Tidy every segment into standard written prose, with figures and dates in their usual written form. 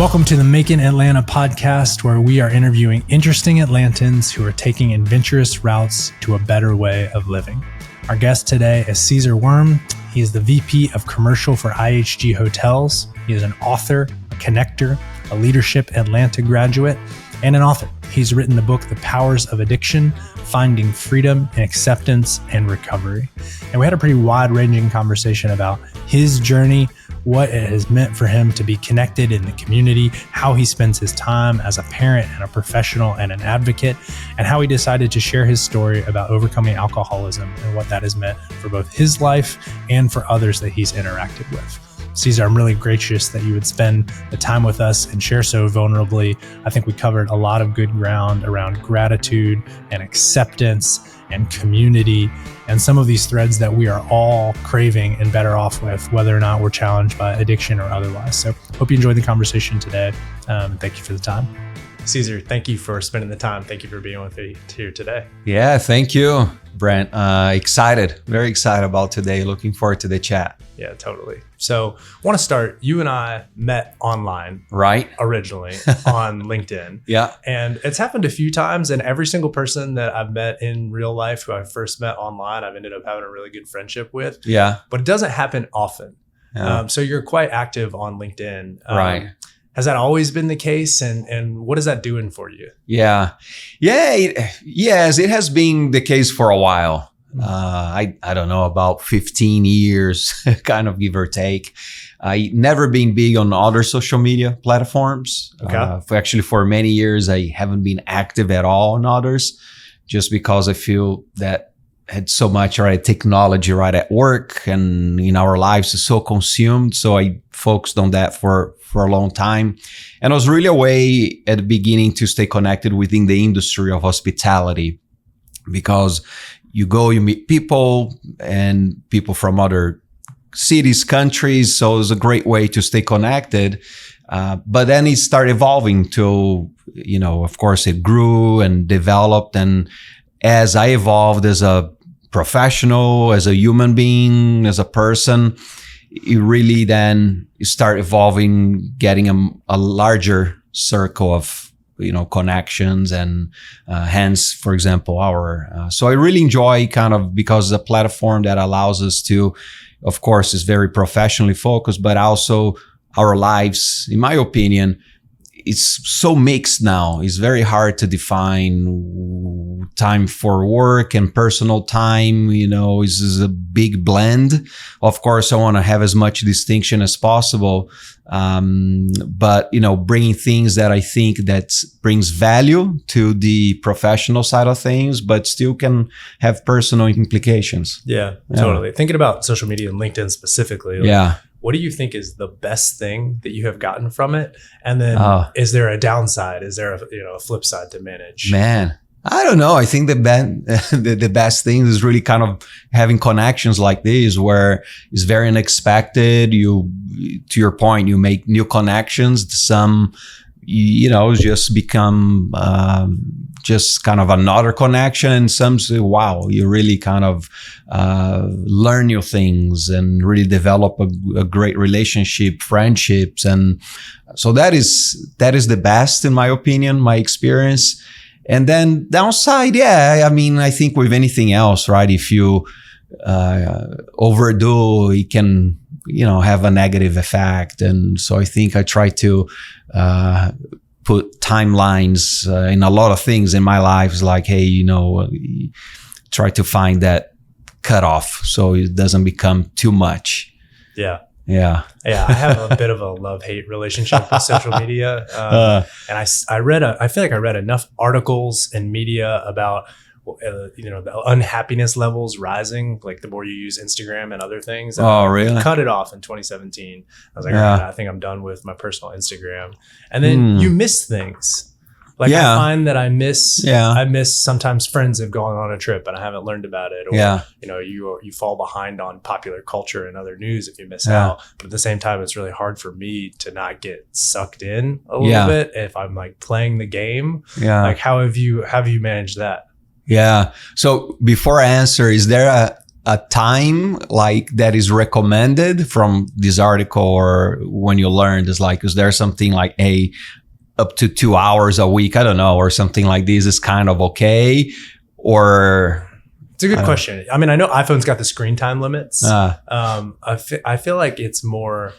Welcome to the Macon Atlanta podcast, where we are interviewing interesting Atlantans who are taking adventurous routes to a better way of living. Our guest today is Cesar Wurm. He is the VP of Commercial for IHG Hotels. He is an author, a connector, a Leadership Atlanta graduate, and an author. He's written the book, The Powers of Addiction, Finding Freedom and Acceptance and Recovery. And we had a pretty wide-ranging conversation about his journey, what it has meant for him to be connected in the community, how he spends his time as a parent and a professional and an advocate, and how he decided to share his story about overcoming alcoholism and what that has meant for both his life and for others that he's interacted with. Cesar, I'm really gracious that you would spend the time with us and share so vulnerably. I think we covered a lot of good ground around gratitude and acceptance and community, and some of these threads that we are all craving and better off with, whether or not we're challenged by addiction or otherwise. So hope you enjoyed the conversation today. Thank you for the time. Cesar, thank you for spending the time. Thank you for being with me here today. Yeah, thank you, Brent. Very excited about today. Looking forward to the chat. Yeah, totally. So I want to start, you and I met online, right? Originally on LinkedIn. Yeah. And it's happened a few times, and every single person that I've met in real life who I first met online, I've ended up having a really good friendship with. Yeah. But it doesn't happen often. Yeah. So you're quite active on LinkedIn. Right. Has that always been the case? And what is that doing for you? Yeah. Yes, it has been the case for a while. I don't know, about 15 years, kind of give or take. I never been big on other social media platforms. Okay. For many years, I haven't been active at all on others, just because I feel that had so much technology at work and in our lives is so consumed. So I focused on that for a long time. And it was really a way at the beginning to stay connected within the industry of hospitality, because you meet people and people from other cities, countries. So it was a great way to stay connected. But then it started evolving to, of course, it grew and developed. And as I evolved as a professional, as a human being, as a person, it really then start evolving, getting a larger circle of connections, and hence, for example, so I really enjoy because it's a platform that allows us to, of course, is very professionally focused, but also our lives, in my opinion, it's so mixed now. It's very hard to define time for work and personal time. This is a big blend. Of course, I want to have as much distinction as possible. But bringing things that I think that brings value to the professional side of things, but still can have personal implications. Yeah, totally. Thinking about social media and LinkedIn specifically. What do you think is the best thing that you have gotten from it? And then is there a downside? Is there a flip side to manage? Man, I don't know. I think the best thing is really kind of having connections like this, where it's very unexpected. To your point, you make new connections. Some, just become just kind of another connection. And some say, wow, you really kind of learn new things and really develop a great relationship, friendships. And so that is the best, in my opinion, my experience. And then downside, I think with anything else, right? If you overdo, it can, have a negative effect. And so I think I try to put timelines in a lot of things in my life. It's like, hey, try to find that cutoff so it doesn't become too much. Yeah. Yeah. I have a bit of a love-hate relationship with social media. And I feel like I read enough articles and media about, the unhappiness levels rising, like the more you use Instagram and other things. And oh, really? I cut it off in 2017. I was like, I think I'm done with my personal Instagram. And then you miss things. Like I find that I miss sometimes friends have gone on a trip and I haven't learned about it, or you fall behind on popular culture and other news if you miss out. But at the same time, it's really hard for me to not get sucked in a little bit if I'm like playing the game. Yeah. Like how have you managed that? Yeah. So before I answer, is there a time like that is recommended from this article, or when you learned, is like, is there something like up to 2 hours a week? I don't know, or something like this is kind of okay, or... It's a good question. I mean, I know iPhone's got the screen time limits. I feel like it's more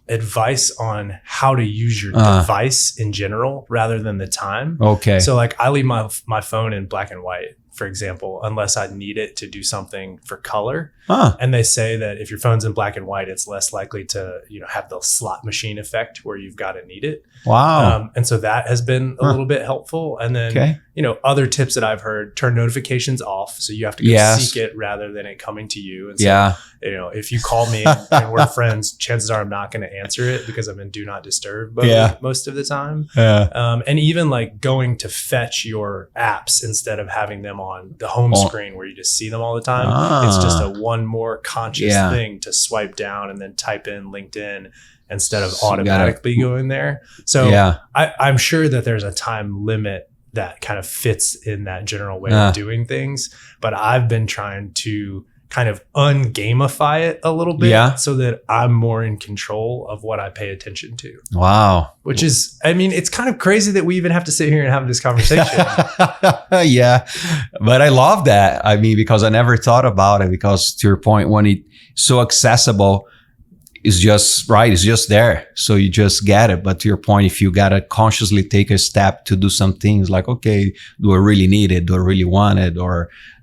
advice on how to use your device in general rather than the time. Okay. So like I leave my phone in black and white, for example, unless I need it to do something for color. And they say that if your phone's in black and white, it's less likely to, have the slot machine effect where you've got to need it. Wow. And so that has been a little bit helpful. And then, other tips that I've heard, turn notifications off. So you have to go seek it rather than it coming to you. And so, if you call me and we're friends, chances are I'm not going to answer it because I'm in do not disturb mode most of the time. And even like going to fetch your apps instead of having them on the home screen where you just see them all the time. It's just a one more conscious thing to swipe down and then type in LinkedIn instead of automatically going there. So I'm sure that there's a time limit that kind of fits in that general way of doing things. But I've been trying to kind of ungamify it a little bit so that I'm more in control of what I pay attention to. Wow. Which is, I mean, it's kind of crazy that we even have to sit here and have this conversation. Yeah. But I love that. I mean, because I never thought about it, because to your point, when it's so accessible, it's just right. It's just there. So you just get it. But to your point, if you got to consciously take a step to do some things like, okay, do I really need it? Do I really want it?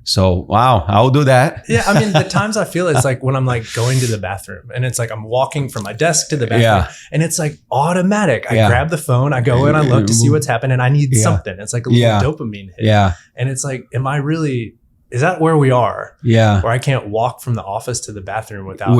So, wow, I'll do that. Yeah. I mean, the times I feel it's like when I'm like going to the bathroom and it's like I'm walking from my desk to the bathroom and it's like automatic. I grab the phone, I go in, I look to see what's happening. I need something. It's like a little dopamine hit. Yeah. And it's like, is that where we are? Yeah. Where I can't walk from the office to the bathroom without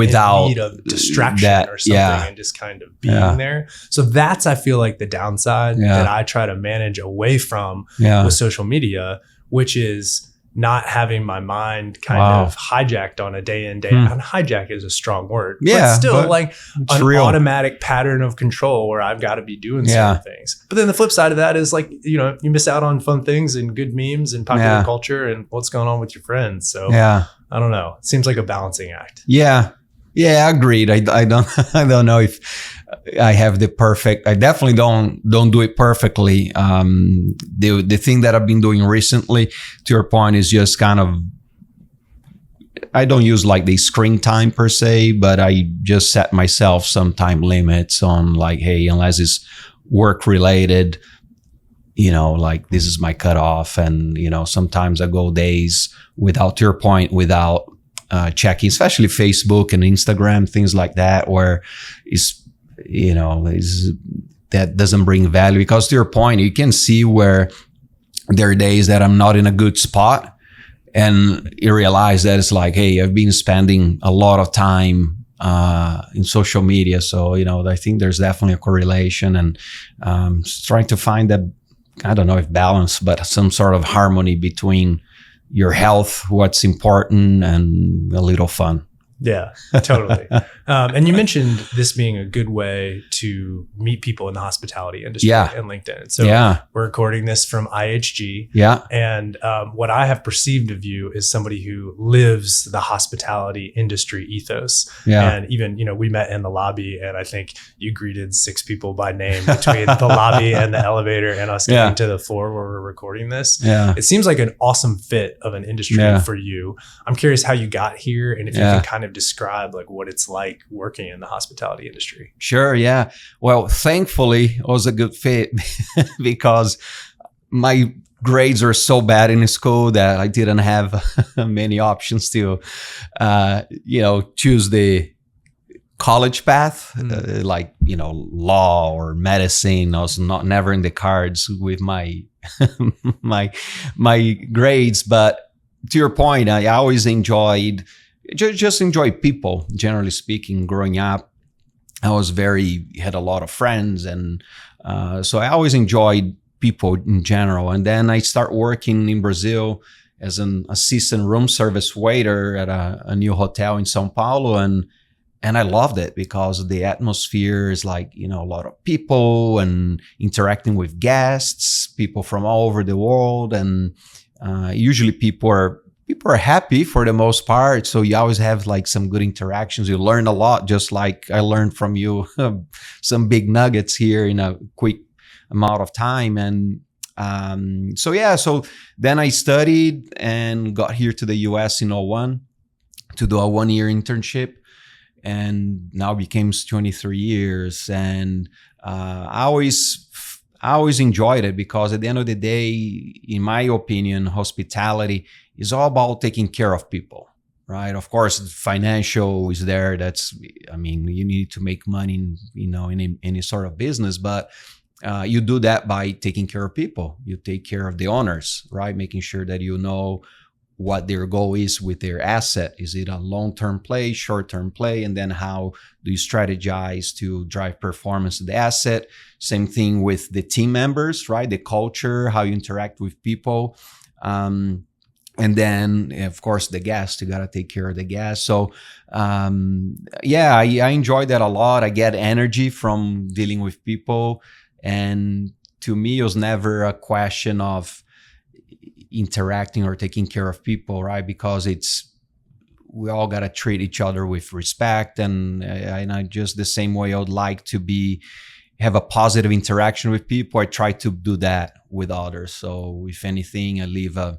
need of distraction or something and just kind of being there. So that's, I feel like, the downside that I try to manage away from with social media, which is not having my mind kind of hijacked on a day in, day out. And hijack is a strong word. But still like an automatic pattern of control where I've got to be doing certain things. But then the flip side of that is like, you miss out on fun things and good memes and popular culture and what's going on with your friends. So I don't know. It seems like a balancing act. Yeah. Yeah, agreed. I don't know if I have the perfect. I definitely don't do it perfectly. The thing that I've been doing recently, to your point, is just kind of, I don't use like the screen time per se, but I just set myself some time limits on like, hey, unless it's work related, like this is my cutoff. And, sometimes I go days without, to your point, without checking, especially Facebook and Instagram, things like that, where that doesn't bring value. Because to your point, you can see where there are days that I'm not in a good spot, and you realize that it's like, hey, I've been spending a lot of time in social media. So, I think there's definitely a correlation, and trying to find that, I don't know if balance, but some sort of harmony between your health, what's important, and a little fun. Yeah, totally. And you mentioned this being a good way to meet people in the hospitality industry and LinkedIn. So we're recording this from IHG. Yeah. And what I have perceived of you is somebody who lives the hospitality industry ethos. Yeah. And even, we met in the lobby, and I think you greeted 6 people by name between the lobby and the elevator and us getting to the floor where we're recording this. Yeah. It seems like an awesome fit of an industry for you. I'm curious how you got here, and if you can kind of describe like what it's like working in the hospitality industry. Sure. Yeah. Well, thankfully it was a good fit because my grades are so bad in school that I didn't have many options to, choose the college path, like, law or medicine. I was never in the cards with my, my grades. But to your point, I always enjoyed people, generally speaking. Growing up, I was had a lot of friends, and so I always enjoyed people in general. And then I start working in Brazil as an assistant room service waiter at a new hotel in São Paulo, and I loved it because the atmosphere is like, a lot of people and interacting with guests, people from all over the world, and usually people are people are happy for the most part. So you always have like some good interactions. You learn a lot, just like I learned from you some big nuggets here in a quick amount of time. And so then I studied and got here to the US in '01 to do a 1-year internship, and now became 23 years. And I always enjoyed it, because at the end of the day, in my opinion, hospitality is all about taking care of people, right? Of course, financial is there. You need to make money, in any sort of business, but you do that by taking care of people. You take care of the owners, right? Making sure that you know what their goal is with their asset. Is it a long-term play, short-term play? And then how do you strategize to drive performance of the asset? Same thing with the team members, right? The culture, how you interact with people. And then, of course, the guests. You got to take care of the guests. So, I enjoy that a lot. I get energy from dealing with people. And to me, it was never a question of interacting or taking care of people, right? Because we all got to treat each other with respect. And I just the same way I would like to have a positive interaction with people, I try to do that with others. So if anything, I leave a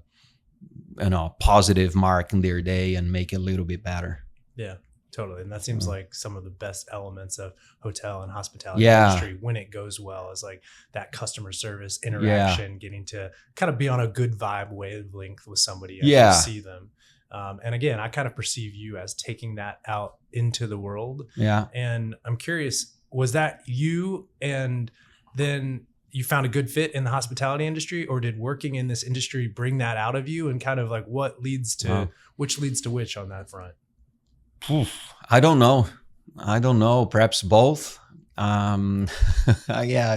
positive mark in their day and make it a little bit better. Yeah, totally. And that seems like some of the best elements of hotel and hospitality industry when it goes well, is like that customer service interaction, getting to kind of be on a good vibe wavelength with somebody as you see them. And again, I kind of perceive you as taking that out into the world. Yeah. And I'm curious, was that you, and then you found a good fit in the hospitality industry, or did working in this industry bring that out of you, and kind of like which leads to which on that front? I don't know. Perhaps both. I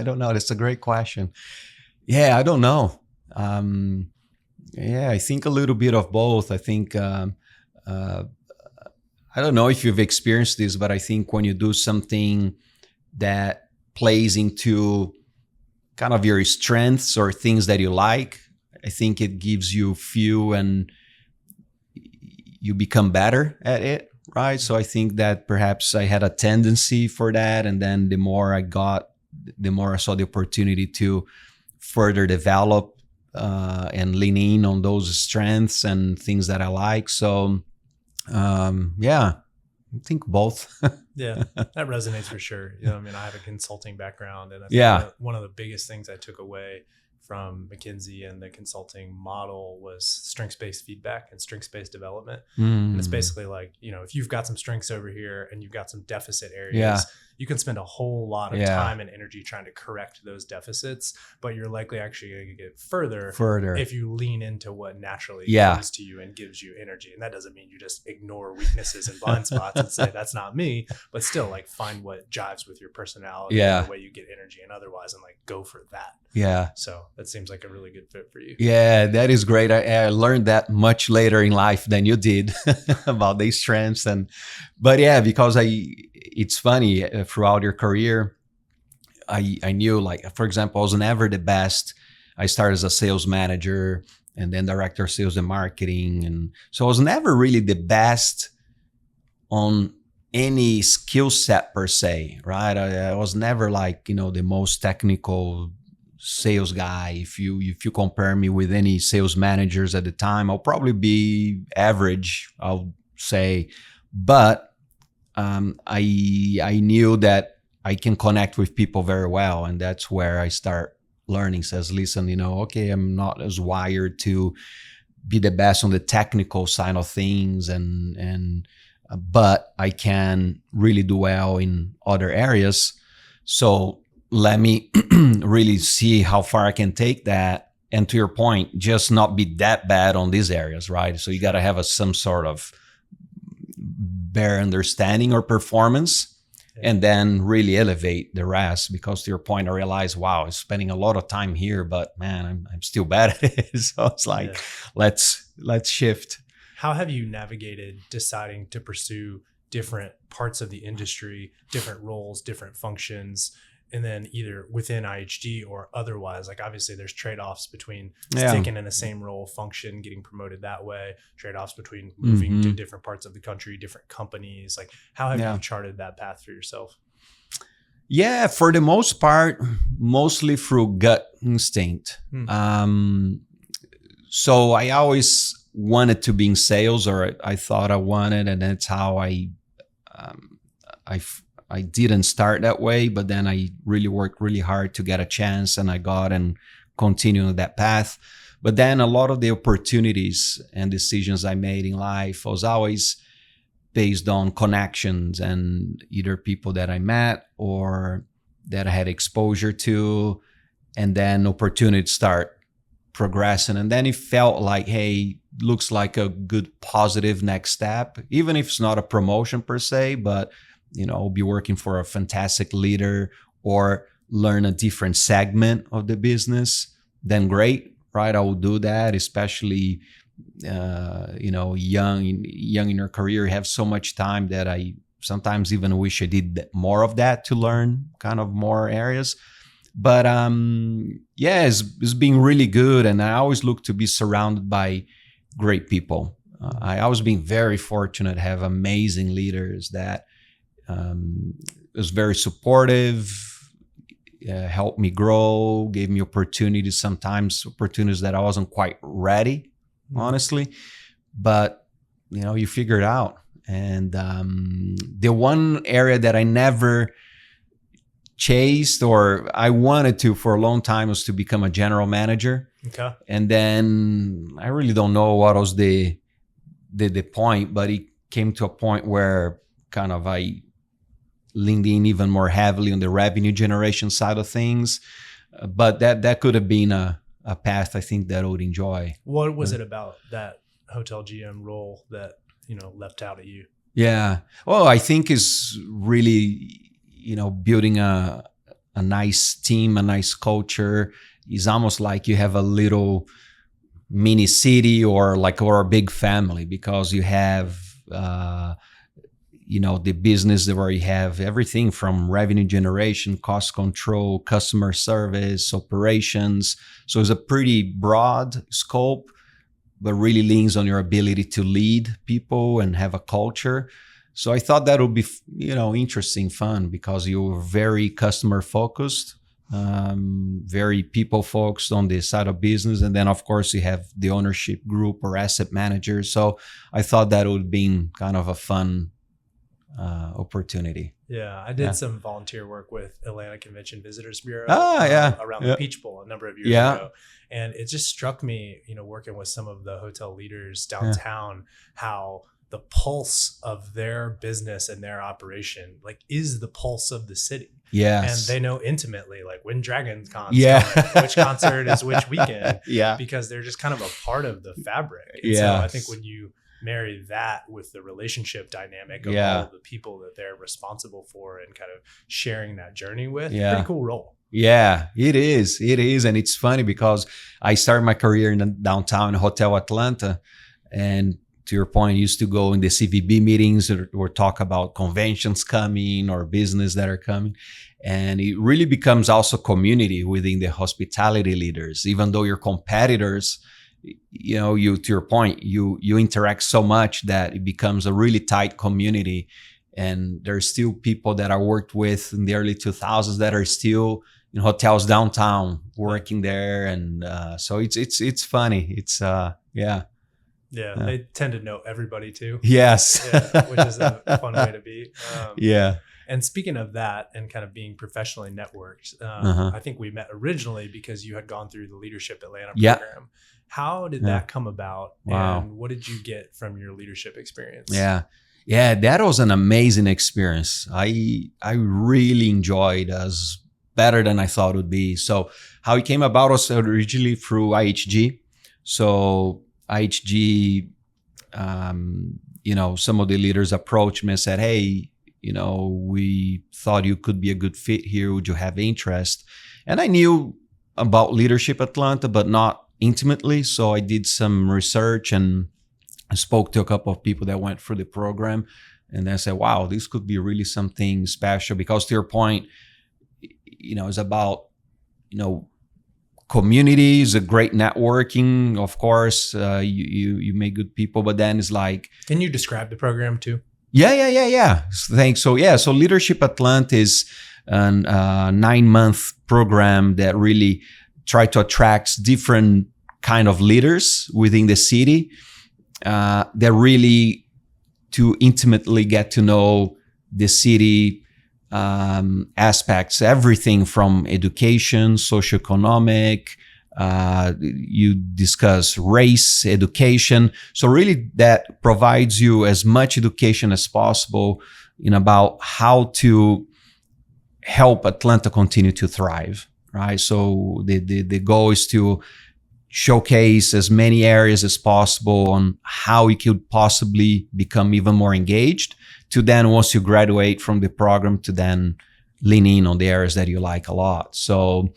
don't know. That's a great question. I don't know. I think a little bit of both. I think, I don't know if you've experienced this, but I think when you do something that plays into kind of your strengths or things that you like, I think it gives you fuel and you become better at it. Right. So I think that perhaps I had a tendency for that. And then the more I saw the opportunity to further develop and lean in on those strengths and things that I like. So, I think both. Yeah, that resonates for sure. I have a consulting background, and I think one of the biggest things I took away from McKinsey and the consulting model was strengths-based feedback and strengths-based development. And it's basically like, if you've got some strengths over here and you've got some deficit areas, you can spend a whole lot of time and energy trying to correct those deficits, but you're likely actually going to get further if you lean into what naturally comes to you and gives you energy. And that doesn't mean you just ignore weaknesses and blind spots and say, that's not me, but still like find what jives with your personality and the way you get energy and otherwise, and like go for that. Yeah. So that seems like a really good fit for you. Yeah, that is great. I learned that much later in life than you did about these strengths. But because it's funny, throughout your career, I knew, like, for example, I was never the best. I started as a sales manager and then director of sales and marketing. And so I was never really the best on any skill set per se, right? I was never like, the most technical sales guy. If you compare me with any sales managers at the time, I'll probably be average, I'll say. But I knew that I can connect with people very well, and that's where I start learning. Says, listen, okay, I'm not as wired to be the best on the technical side of things, but I can really do well in other areas. So let me really see how far I can take that. And to your point, just not be that bad on these areas, right? So you got to have some sort of bare understanding or performance, and then really elevate the rest. Because to your point, I realized, wow, I'm spending a lot of time here, but man, I'm still bad at it. So it's like, let's shift. How have you navigated deciding to pursue different parts of the industry, different roles, different functions, and then either within IHG or otherwise, like obviously there's trade-offs between Yeah. sticking in the same role, function, getting promoted that way, trade-offs between moving to different parts of the country, different companies. Like how have you charted that path for yourself? Yeah, for the most part, mostly through gut instinct. So I always wanted to be in sales, or I thought I wanted, and that's how I didn't start that way, but then I really worked really hard to get a chance, and I got and continued that path. But then a lot of the opportunities and decisions I made in life was always based on connections and either people that I met or that I had exposure to, and then opportunities start progressing. And then it felt like, hey, looks like a good positive next step, even if it's not a promotion per se, but be working for a fantastic leader or learn a different segment of the business, then great, right? I will do that, especially young in your career. You have so much time that I sometimes even wish I did more of that to learn kind of more areas. But it's been really good, and I always look to be surrounded by great people. I always been very fortunate to have amazing leaders that was very supportive, helped me grow, gave me opportunities that I wasn't quite ready, honestly. But you figure it out. And the one area that I never chased, or I wanted to for a long time, was to become a general manager. Okay. And then I really don't know what was the point, but it came to a point where kind of I leaned in even more heavily on the revenue generation side of things. But that could have been a path I think that I would enjoy. What was it about that hotel GM role that leapt out at you? Yeah. Well, I think is really, building a nice team, a nice culture is almost like you have a little mini city or a big family, because you have, the business where you have everything from revenue generation, cost control, customer service, operations. So it's a pretty broad scope, but really leans on your ability to lead people and have a culture. So I thought that would be, interesting, fun, because you're very customer focused, very people focused on the side of business. And then of course you have the ownership group or asset managers. So I thought that would be kind of a fun opportunity. Yeah, I did some volunteer work with Atlanta Convention Visitors Bureau around the Peach Bowl a number of years ago. And it just struck me, working with some of the hotel leaders downtown, how the pulse of their business and their operation is the pulse of the city. Yes. And they know intimately when Dragon Con's coming, which concert is which weekend. Because they're just kind of a part of the fabric. And so I think when you marry that with the relationship dynamic of all of the people that they're responsible for and kind of sharing that journey with, pretty cool role. Yeah, it is. It is. And it's funny because I started my career in the downtown Hotel Atlanta. And to your point, I used to go in the CVB meetings or talk about conventions coming or business that are coming. And it really becomes also community within the hospitality leaders, even though your competitors, to your point, you interact so much that it becomes a really tight community. And there's still people that I worked with in the early 2000s that are still in hotels downtown working there. And so it's funny. It's they tend to know everybody too. Yes. Which is a fun way to be. And speaking of that and kind of being professionally networked, I think we met originally because you had gone through the Leadership Atlanta program. How did that come about? Wow. And what did you get from your leadership experience? Yeah, that was an amazing experience. I really enjoyed it. As better than I thought it would be. So how it came about was originally through IHG. So IHG, some of the leaders approached me and said, hey, we thought you could be a good fit here. Would you have interest? And I knew about Leadership Atlanta, but not intimately. So I did some research and I spoke to a couple of people that went through the program. And I said, wow, this could be really something special, because to your point, it's about, communities, a great networking. Of course, you make good people, but then it's like. Can you describe the program too? Yeah. Thanks. So Leadership Atlanta is a 9-month program that really try to attract different kind of leaders within the city that really to intimately get to know the city aspects, everything from education, socioeconomic, you discuss race, education. So really that provides you as much education as possible about how to help Atlanta continue to thrive, right? So the goal is to showcase as many areas as possible on how you could possibly become even more engaged, to then, once you graduate from the program, to then lean in on the areas that you like a lot. So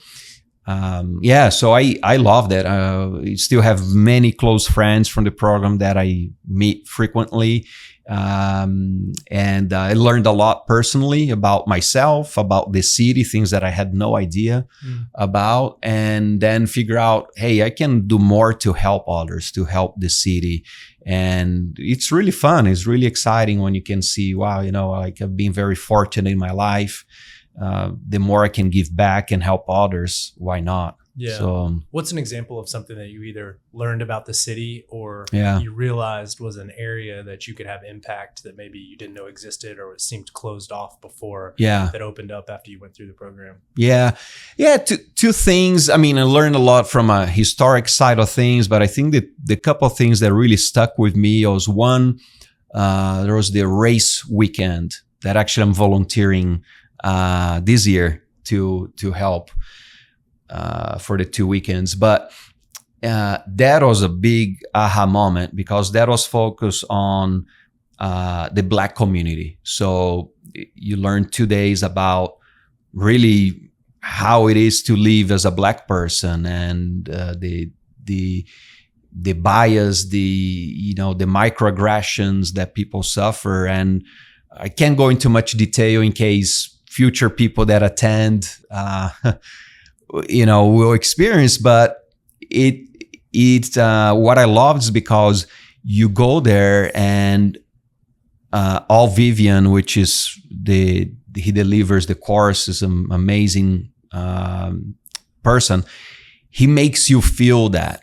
so I love that. I still have many close friends from the program that I meet frequently. And I learned a lot personally about myself, about the city, things that I had no idea about, and then figure out, hey, I can do more to help others, to help the city. And it's really fun. It's really exciting when you can see, wow, like I've been very fortunate in my life. The more I can give back and help others, why not? Yeah. So, what's an example of something that you either learned about the city or you realized was an area that you could have impact that maybe you didn't know existed or it seemed closed off before that opened up after you went through the program? Yeah. Two things. I mean, I learned a lot from a historic side of things, but I think that the couple of things that really stuck with me was one, there was the race weekend that actually I'm volunteering this year to help for the 2 weekends. But that was a big aha moment because that was focused on the Black community. So you learn 2 days about really how it is to live as a Black person and the bias, the microaggressions that people suffer. And I can't go into much detail in case future people that attend will experience, but what I love is because you go there and All Vivian, which is he delivers the course, is an amazing person. He makes you feel that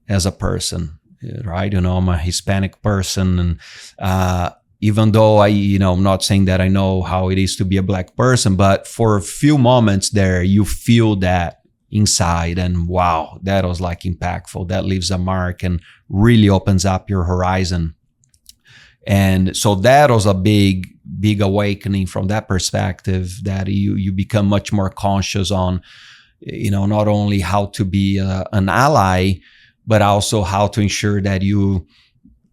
as a person, right? I'm a Hispanic person, and even though I'm not saying that I know how it is to be a Black person, but for a few moments there, you feel that inside, and wow, that was like impactful. That leaves a mark and really opens up your horizon. And so that was a big awakening from that perspective, that you become much more conscious on, not only how to be an ally, but also how to ensure that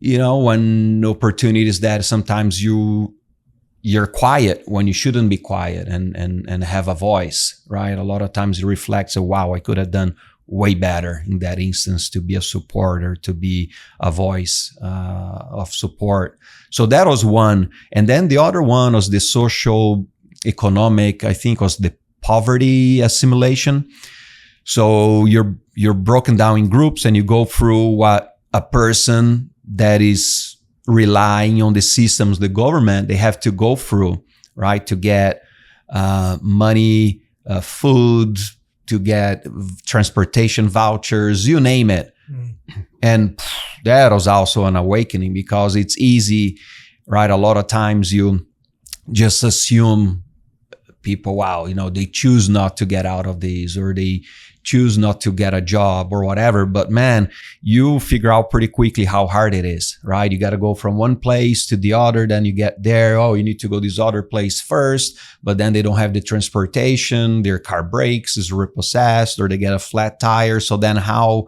when opportunities that sometimes you're quiet when you shouldn't be quiet and have a voice, right? A lot of times it reflects, wow, I could have done way better in that instance to be a supporter, to be a voice of support. So that was one. And then the other one was the social economic, I think was the poverty assimilation. So you're broken down in groups and you go through what a person that is relying on the systems, the government, they have to go through, right? To get money, food, to get transportation vouchers, you name it. And that was also an awakening because it's easy, right? A lot of times you just assume people, wow, they choose not to get out of these, or they choose not to get a job or whatever. But man, you figure out pretty quickly how hard it is, right? You got to go from one place to the other. Then you get there. Oh, you need to go this other place first, but then they don't have the transportation. Their car breaks, is repossessed, or they get a flat tire. So then how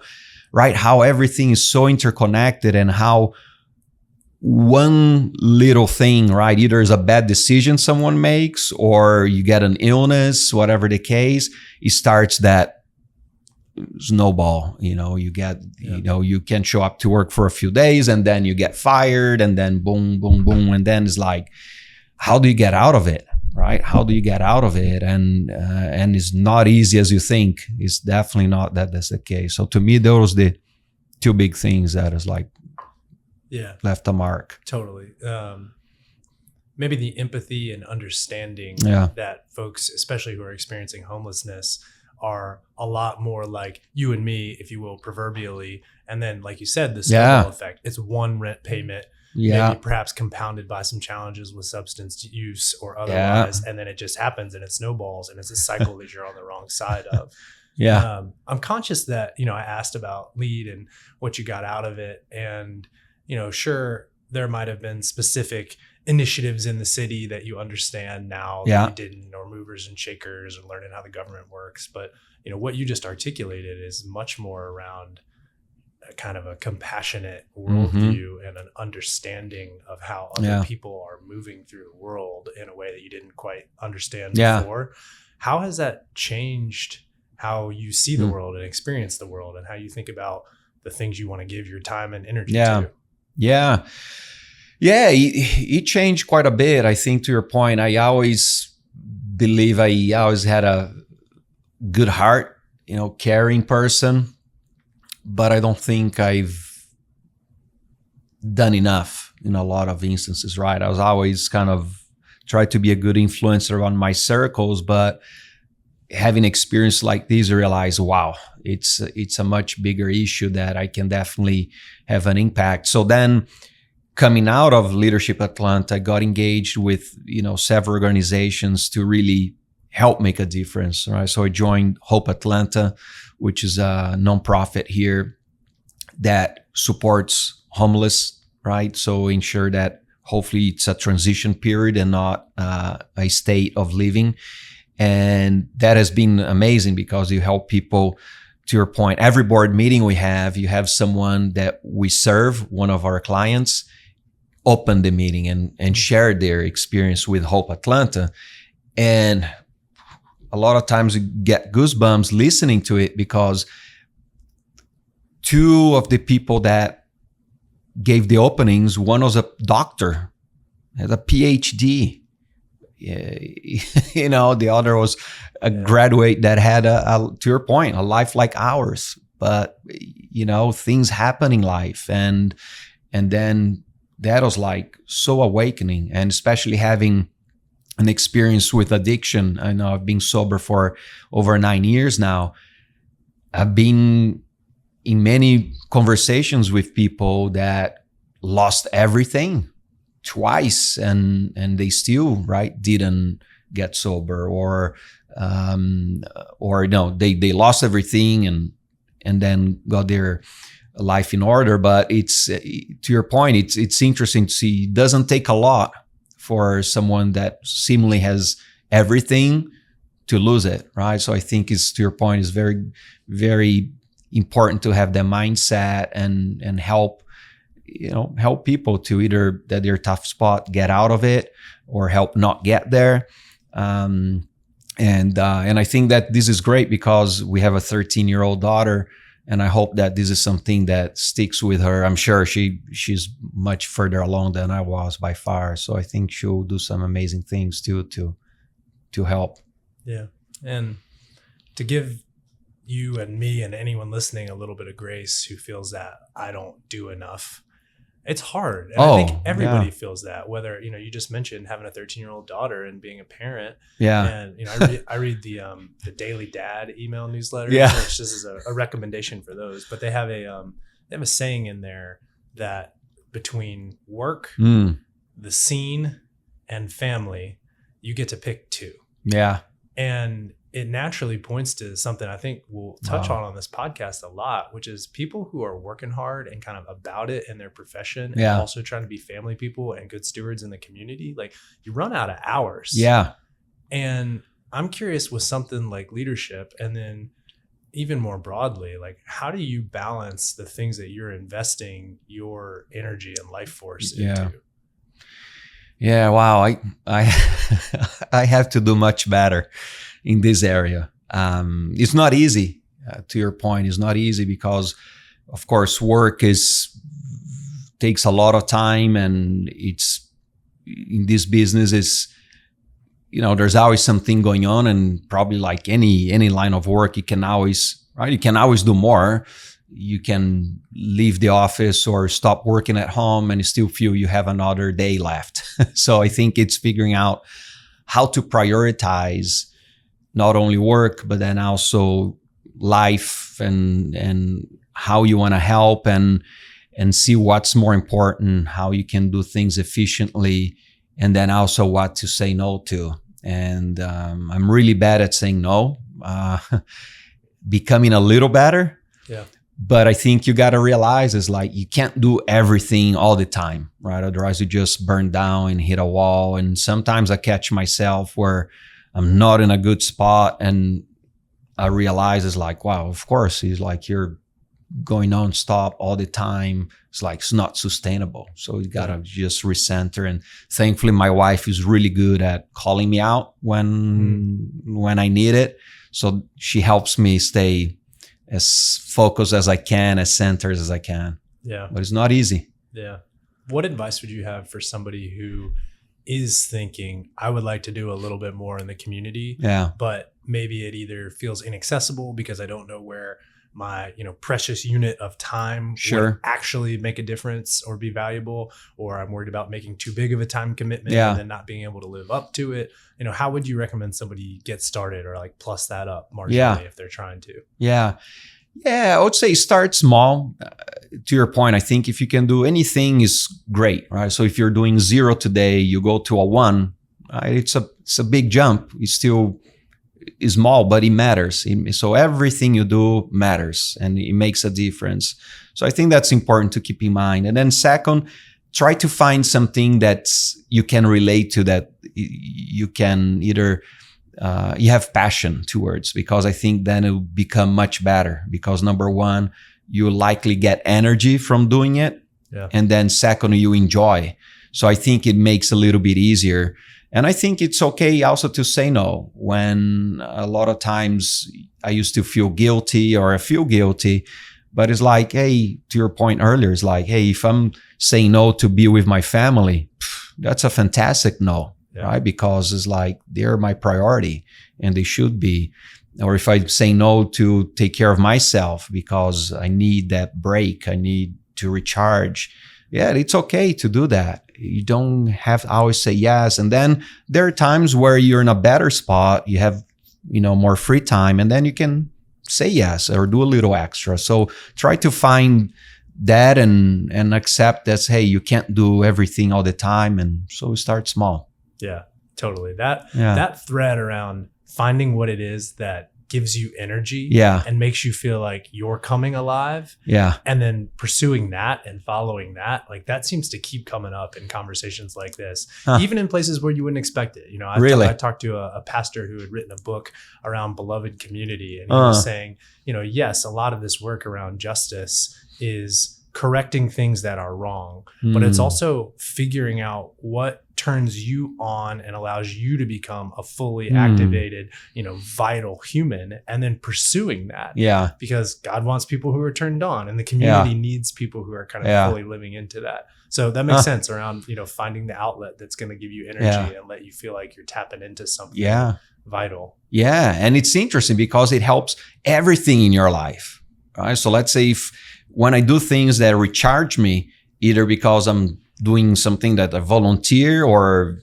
everything is so interconnected, and how one little thing, right? Either is a bad decision someone makes, or you get an illness, whatever the case, it starts that snowball. You get, you can show up to work for a few days and then you get fired, and then boom, boom, boom. And then it's like, how do you get out of it? right? How do you get out of it? And it's not easy as you think. It's definitely not that's the case. So to me, those the two big things that is like left a mark. Totally. Maybe the empathy and understanding that folks, especially who are experiencing homelessness, are a lot more like you and me, if you will, proverbially. And then, like you said, the snowball effect. It's one rent payment, maybe perhaps compounded by some challenges with substance use or otherwise. And then it just happens and it snowballs, and it's a cycle that you're on the wrong side of. I'm conscious that, I asked about LEAD and what you got out of it. And, sure, there might have been specific initiatives in the city that you understand now that you didn't, or movers and shakers, or learning how the government works. But, what you just articulated is much more around a kind of a compassionate worldview and an understanding of how other people are moving through the world in a way that you didn't quite understand before. How has that changed how you see the world and experience the world, and how you think about the things you want to give your time and energy to? It changed quite a bit. I think, to your point, I always believe I always had a good heart, caring person, but I don't think I've done enough in a lot of instances, right? I was always kind of tried to be a good influencer on my circles, but having experience like this, I realized, wow, it's a much bigger issue that I can definitely have an impact. So then, coming out of Leadership Atlanta, I got engaged with, several organizations to really help make a difference, right? So I joined Hope Atlanta, which is a nonprofit here that supports homeless, right? So ensure that hopefully it's a transition period and not a state of living. And that has been amazing because you help people. To your point, every board meeting we have, you have someone that we serve, one of our clients, open the meeting and share their experience with Hope Atlanta. And a lot of times you get goosebumps listening to it, because two of the people that gave the openings, one was a doctor, had a PhD. The other was a graduate that had to your point, a life like ours. But, things happen in life. And then that was like so awakening, and especially having an experience with addiction. I know I've been sober for over 9 years now. I've been in many conversations with people that lost everything twice and they still, right, didn't get sober, or no, they lost everything and then got their life in order. But it's, to your point, it's interesting to see. It doesn't take a lot for someone that seemingly has everything to lose it, right? So I think, it's, to your point, is very, very important to have that mindset and help people to either that their tough spot, get out of it, or help not get there. And I think that this is great because we have a 13-year-old daughter, and I hope that this is something that sticks with her. I'm sure she's much further along than I was by far. So I think she'll do some amazing things too to help. Yeah. And to give you and me and anyone listening a little bit of grace who feels that I don't do enough, it's hard. And I think everybody feels that, whether, you just mentioned having a 13-year-old daughter and being a parent. Yeah. And, I read the Daily Dad email newsletter, which this is a recommendation for those, but they have a saying in there that between work, the scene, and family, you get to pick two. Yeah. And it naturally points to something I think we'll touch on this podcast a lot, which is people who are working hard and kind of about it in their profession, and also trying to be family people and good stewards in the community. Like, you run out of hours. Yeah. And I'm curious, with something like leadership, and then even more broadly, like, how do you balance the things that you're investing your energy and life force into? Yeah. Wow. I have to do much better in this area. It's not easy. To your point, it's not easy because, of course, work takes a lot of time, and it's in this business there's always something going on, and probably like any line of work, you can always do more. You can leave the office or stop working at home and you still feel you have another day left. So I think it's figuring out how to prioritize not only work, but then also life and how you want to help and see what's more important, how you can do things efficiently, and then also what to say no to. And I'm really bad at saying no, becoming a little better. Yeah. But I think you got to realize is like you can't do everything all the time, right? Otherwise you just burn down and hit a wall. And sometimes I catch myself where I'm not in a good spot, and I realize it's like, wow, of course, it's like you're going nonstop all the time. It's like it's not sustainable. So you gotta just recenter. And thankfully, my wife is really good at calling me out when I need it. So she helps me stay as focused as I can, as centered as I can. Yeah. But it's not easy. Yeah. What advice would you have for somebody who is thinking, I would like to do a little bit more in the community, but maybe it either feels inaccessible because I don't know where my precious unit of time would actually make a difference or be valuable, or I'm worried about making too big of a time commitment and then not being able to live up to it. How would you recommend somebody get started or like plus that up marginally if they're trying to? Yeah, I would say start small. To your point, I think if you can do anything is great, right? So if you're doing 0 today, you go to a 1, right? It's a big jump. It's still is small, but it matters. So everything you do matters and it makes a difference. So I think that's important to keep in mind. And then second, try to find something that you can relate to, that you can either you have passion towards, because I think then it will become much better. Because number one, you likely get energy from doing it. Yeah. And then second, you enjoy. So I think it makes a little bit easier. And I think it's okay also to say no, when a lot of times I used to feel guilty, or I feel guilty, but it's like, hey, to your point earlier, it's like, hey, if I'm saying no to be with my family, that's a fantastic no, right? Because it's like, they're my priority and they should be. Or if I say no to take care of myself because I need that break, I need to recharge. Yeah, it's okay to do that. You don't have to always say yes. And then there are times where you're in a better spot, you have, more free time, and then you can say yes or do a little extra. So try to find that and accept that, hey, you can't do everything all the time. And so start small. Yeah, totally. That thread around finding what it is that gives you energy and makes you feel like you're coming alive. Yeah. And then pursuing that and following that, like that seems to keep coming up in conversations like this, even in places where you wouldn't expect it. I talked to a pastor who had written a book around beloved community, and he was saying, yes, a lot of this work around justice is correcting things that are wrong, but it's also figuring out what turns you on and allows you to become a fully activated, vital human, and then pursuing that. Yeah. Because God wants people who are turned on, and the community needs people who are kind of fully living into that. So that makes sense around, finding the outlet that's going to give you energy and let you feel like you're tapping into something vital. Yeah. And it's interesting because it helps everything in your life, right? So let's say when I do things that recharge me, either because I'm doing something that I volunteer, or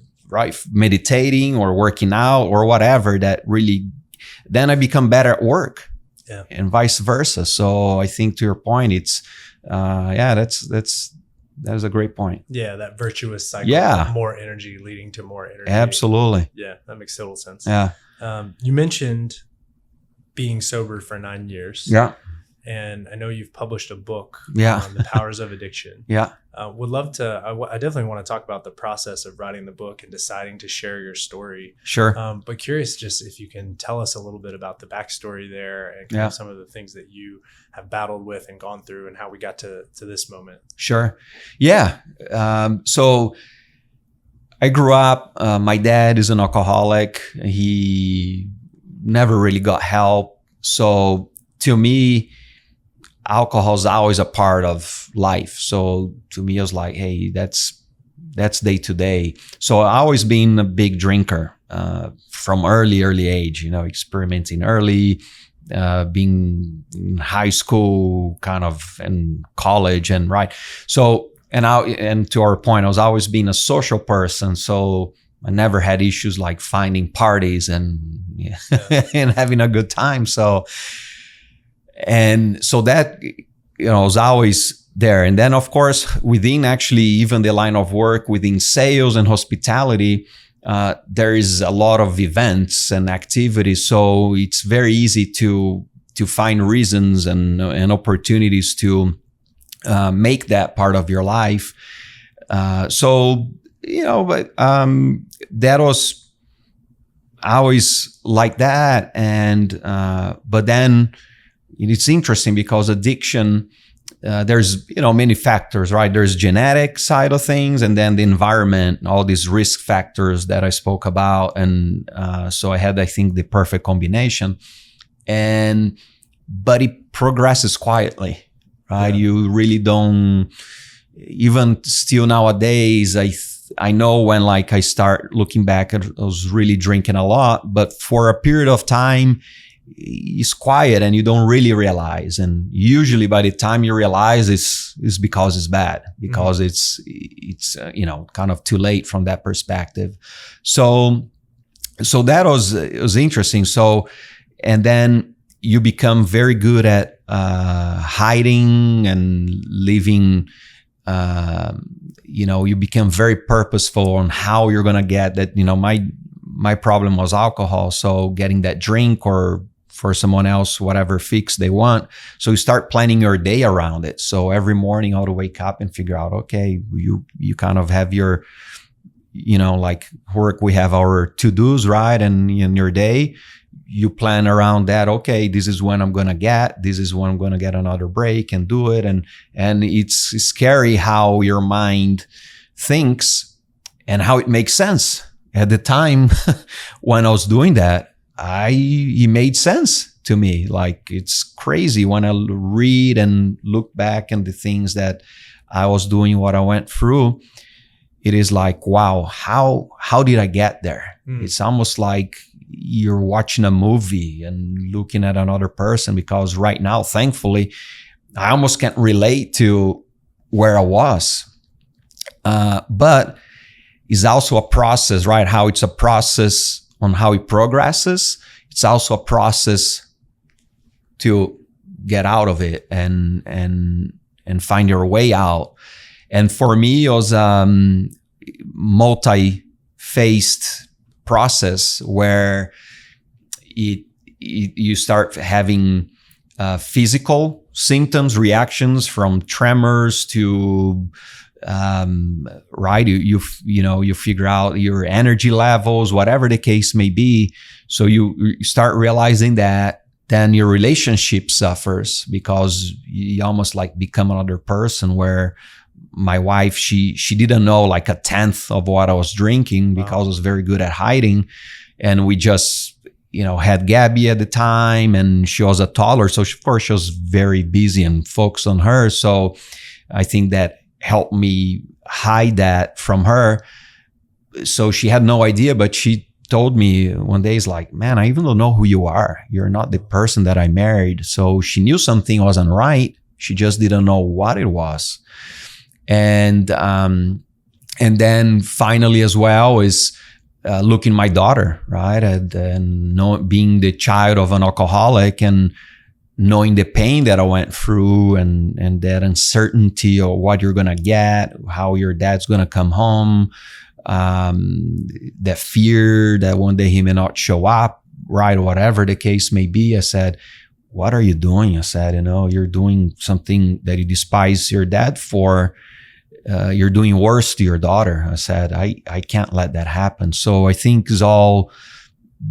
meditating or working out or whatever, that really, then I become better at work, and vice versa. So I think to your point, it's, that's a great point. Yeah. That virtuous cycle of more energy leading to more energy. Absolutely. Yeah. That makes total sense. Yeah. You mentioned being sober for 9 years. Yeah. And I know you've published a book on the powers of addiction. Would love to, I definitely want to talk about the process of writing the book and deciding to share your story. Sure. But curious just if you can tell us a little bit about the backstory there and kind of some of the things that you have battled with and gone through and how we got to this moment. Sure. Yeah. So I grew up, my dad is an alcoholic. He never really got help. So to me, alcohol is always a part of life. So to me, I was like, hey, that's day to day. So I always been a big drinker. from early age, experimenting early, being in high school, kind of, and college, and right. So, and to our point, I was always being a social person, so I never had issues like finding parties and and having a good time. So that was always there. And then, of course, within actually even the line of work, within sales and hospitality, there is a lot of events and activities. So it's very easy to find reasons and opportunities to make that part of your life. But that was always like that. And but then it's interesting because addiction, there's many factors, right? There's genetic side of things, and then the environment, all these risk factors that I spoke about, and so I had, I think, the perfect combination. But it progresses quietly, right? Yeah. You really don't. Even still nowadays, I know when like I start looking back, I was really drinking a lot, but for a period of time, it's quiet and you don't really realize. And usually by the time you realize, it's because it's bad, because it's kind of too late from that perspective. So that was interesting. So, and then you become very good at hiding and living. You become very purposeful on how you're going to get that. My problem was alcohol. So getting that drink, or for someone else, whatever fix they want. So you start planning your day around it. So every morning I would wake up and figure out, okay, you kind of have your, like work, we have our to-dos, right? And in your day, you plan around that. Okay, this is when I'm going to get, this is when I'm going to get another break and do it. And it's scary how your mind thinks and how it makes sense. At the time when I was doing that, it made sense to me. Like, it's crazy when I read and look back and the things that I was doing, what I went through. It is like, wow, how did I get there? It's almost like you're watching a movie and looking at another person, because right now, thankfully, I almost can't relate to where I was. But it's also a process, right? How it's a process on how it progresses. It's also a process to get out of it and find your way out. And for me, it was multi-phased process where you start having physical symptoms, reactions, from tremors to right, you figure out your energy levels, whatever the case may be. So you start realizing that. Then your relationship suffers, because you almost like become another person. Where my wife, she didn't know like a tenth of what I was drinking, because I was very good at hiding. And we just had Gabby at the time, and she was a toddler, so of course she was very busy and focused on her. So I think that helped me hide that from her. So she had no idea, but she told me one day, it's like, man, I even don't know who you are. You're not the person that I married. So she knew something wasn't right. She just didn't know what it was. And then finally as well is looking my daughter, right? And being the child of an alcoholic, and knowing the pain that I went through, and that uncertainty of what you're going to get, how your dad's going to come home, that fear that one day he may not show up, right? Whatever the case may be. I said, what are you doing? I said, you're doing something that you despise your dad for. You're doing worse to your daughter. I said, I can't let that happen. So I think it's all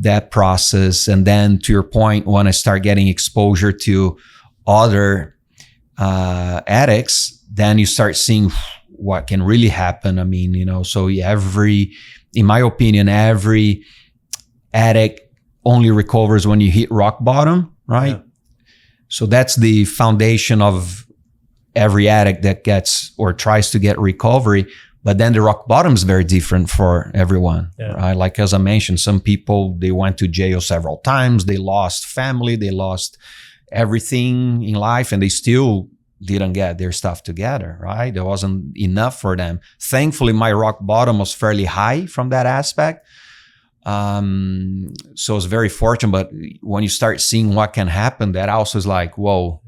that process. And then to your point, when I start getting exposure to other addicts, then you start seeing what can really happen. I mean, so in my opinion, every addict only recovers when you hit rock bottom, right? Yeah. So that's the foundation of every addict that gets or tries to get recovery. But then the rock bottom is very different for everyone, Yeah. right? Like as I mentioned, some people, they went to jail several times. They lost family. They lost everything in life, and they still didn't get their stuff together, right? There wasn't enough for them. Thankfully, my rock bottom was fairly high from that aspect. So it's very fortunate. But when you start seeing what can happen, that also is like, whoa,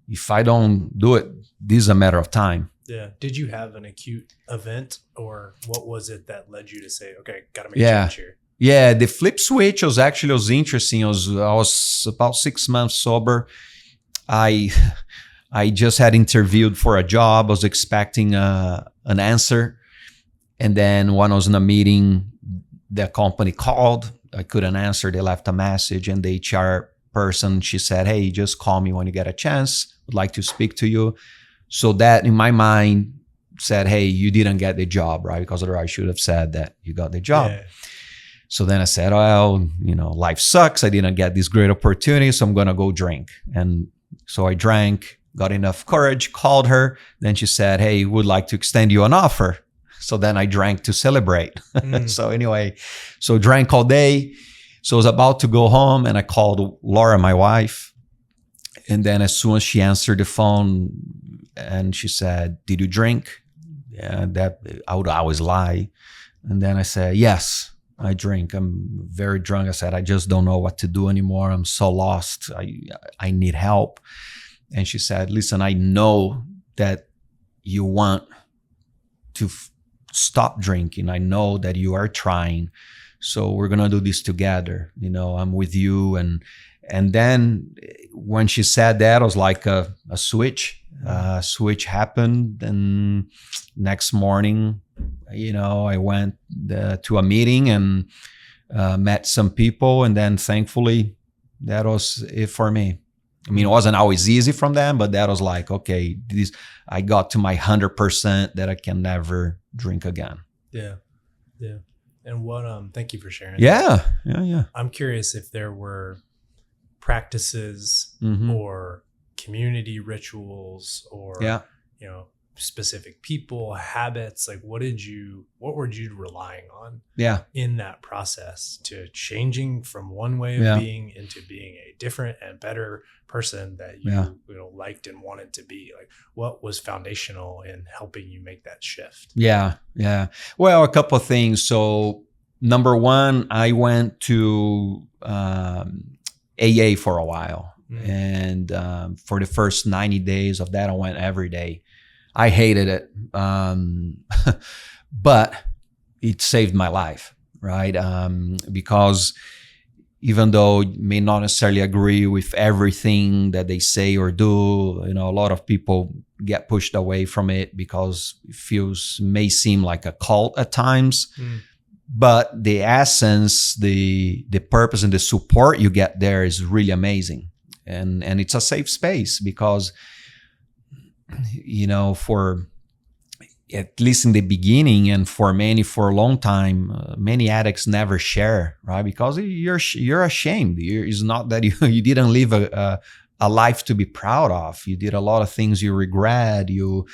if I don't do it, this is a matter of time. Yeah. Did you have an acute event, or what was it that led you to say, okay, got to make Yeah. a change here? Yeah, the flip switch was interesting. I was about 6 months sober. I just had interviewed for a job. I was expecting an answer. And then when I was in a meeting, the company called. I couldn't answer. They left a message, and the HR person, she said, hey, just call me when you get a chance. Would like to speak to you. So that in my mind said, hey, you didn't get the job, right? Because otherwise I should have said that you got the job. Yeah. So then I said, well, life sucks. I didn't get this great opportunity, so I'm going to go drink. And so I drank, got enough courage, called her. Then she said, hey, would like to extend you an offer. So then I drank to celebrate. So anyway, so drank all day. So I was about to go home, and I called Laura, my wife. And then as soon as she answered the phone, and she said, did you drink? Yeah, that I would always lie. And then I said, yes, I drink. I'm very drunk. I said, I just don't know what to do anymore. I'm so lost. I need help. And she said, listen, I know that you want to stop drinking. I know that you are trying. So we're going to do this together. I'm with you. And then when she said that, it was like a switch. Switch happened. And next morning, I went to a meeting and met some people. And then thankfully, that was it for me. I mean, it wasn't always easy from them, but that was like, okay, I got to my 100% that I can never drink again. Yeah. Yeah. And thank you for sharing. Yeah. that. Yeah. I'm curious if there were practices or community rituals or, specific people, habits. Like what were you relying on in that process to changing from one way of being into being a different and better person that you liked and wanted to be? Like what was foundational in helping you make that shift? Yeah. Well, a couple of things. So number one, I went to AA for a while. And for the first 90 days of that, I went every day. I hated it. But it saved my life, right? Because even though you may not necessarily agree with everything that they say or do, a lot of people get pushed away from it because it may seem like a cult at times. But the essence, the purpose and the support you get there is really amazing. And it's a safe space because, for at least in the beginning and for a long time, many addicts never share, right? Because you're ashamed. It's not that you didn't live a life to be proud of. You did a lot of things you regret. You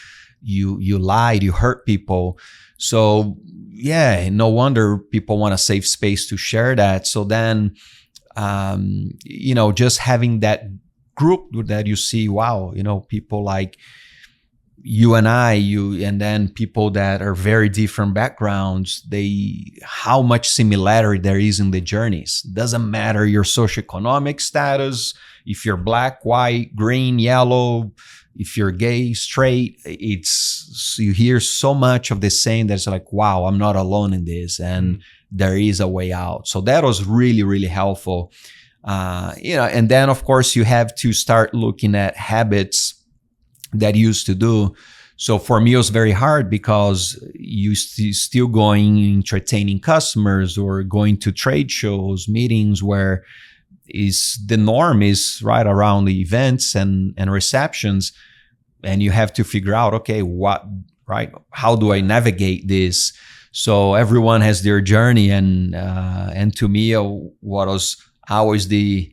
lied. You hurt people. So yeah, no wonder people want a safe space to share that. So then, just having that group that you see, wow, people like you and and then people that are very different backgrounds, how much similarity there is in the journeys. Doesn't matter your socioeconomic status, if you're black, white, green, yellow, if you're gay, straight, you hear so much of the same that's like, wow, I'm not alone in this. And there is a way out. So that was really, really helpful. And then of course you have to start looking at habits that you used to do. So for me, it was very hard because you still going entertaining customers or going to trade shows, meetings where the norm is right around the events and receptions. And you have to figure out, okay, how do I navigate this? So everyone has their journey. And to me, what was always the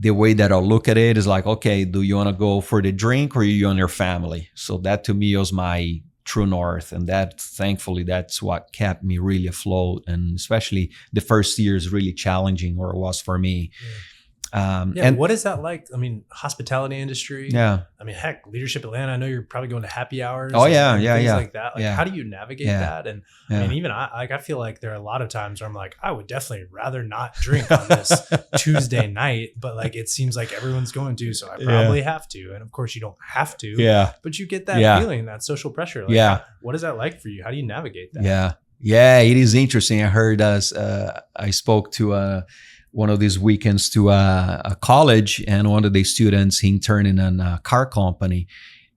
way that I'll look at it is like, okay, do you want to go for the drink or you and your family? So that to me was my true north. And that, thankfully, that's what kept me really afloat. And especially the first year is really challenging, or it was for me. And what is that like? I mean, hospitality industry. Yeah. I mean, heck, Leadership Atlanta. I know you're probably going to happy hours. Oh, and yeah. things like that. Like, Yeah. how do you navigate that? And I mean, even I feel like there are a lot of times where I'm like, I would definitely rather not drink on this Tuesday night, but like it seems like everyone's going to, so I probably have to. And of course, you don't have to. Yeah. But you get that feeling, that social pressure. Like, what is that like for you? How do you navigate that? Yeah. It is interesting. I heard I spoke to one of these weekends to a college, and one of the students, he interned in a car company.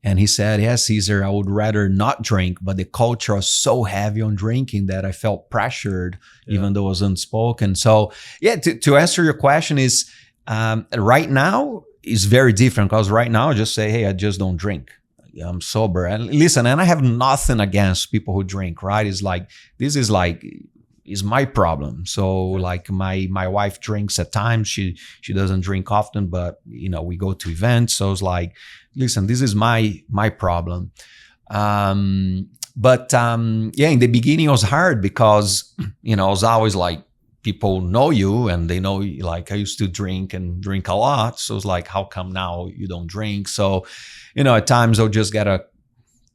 And he said, yeah, Cesar, I would rather not drink, but the culture was so heavy on drinking that I felt pressured, even though it was unspoken. So to answer your question is, right now is very different, because right now I just say, hey, I just don't drink. I'm sober. And listen, and I have nothing against people who drink, right? It's like, this is like, is my problem. So like my wife drinks at times. She doesn't drink often, but we go to events. So it's like, listen, this is my problem. But in the beginning it was hard because, it was always like, people know you and they know, like, I used to drink a lot. So it's like, how come now you don't drink? So, at times I'll just get a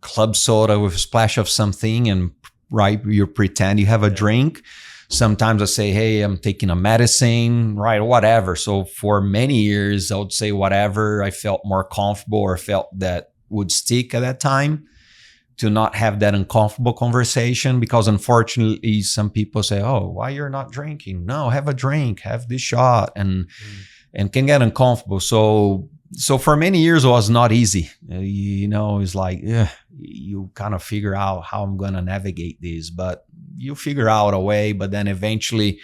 club soda with a splash of something, and right, you pretend you have a drink. Sometimes I say, hey, I'm taking a medicine, right, whatever. So for many years, I would say whatever I felt more comfortable or felt that would stick at that time, to not have that uncomfortable conversation. Because unfortunately, some people say, oh, why you're not drinking? No, have a drink, have this shot, and can get uncomfortable. So for many years, it was not easy. It's like, you kind of figure out how I'm going to navigate this, but you figure out a way. But then eventually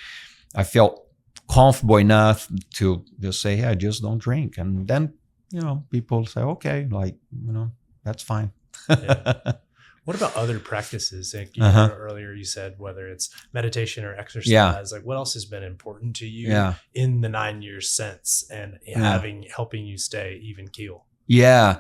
I felt comfortable enough to just say, hey, I just don't drink. And then, people say, okay, like, that's fine. What about other practices? Like earlier you said, whether it's meditation or exercise, like what else has been important to you in the 9 years since, and helping you stay even keel? Yeah.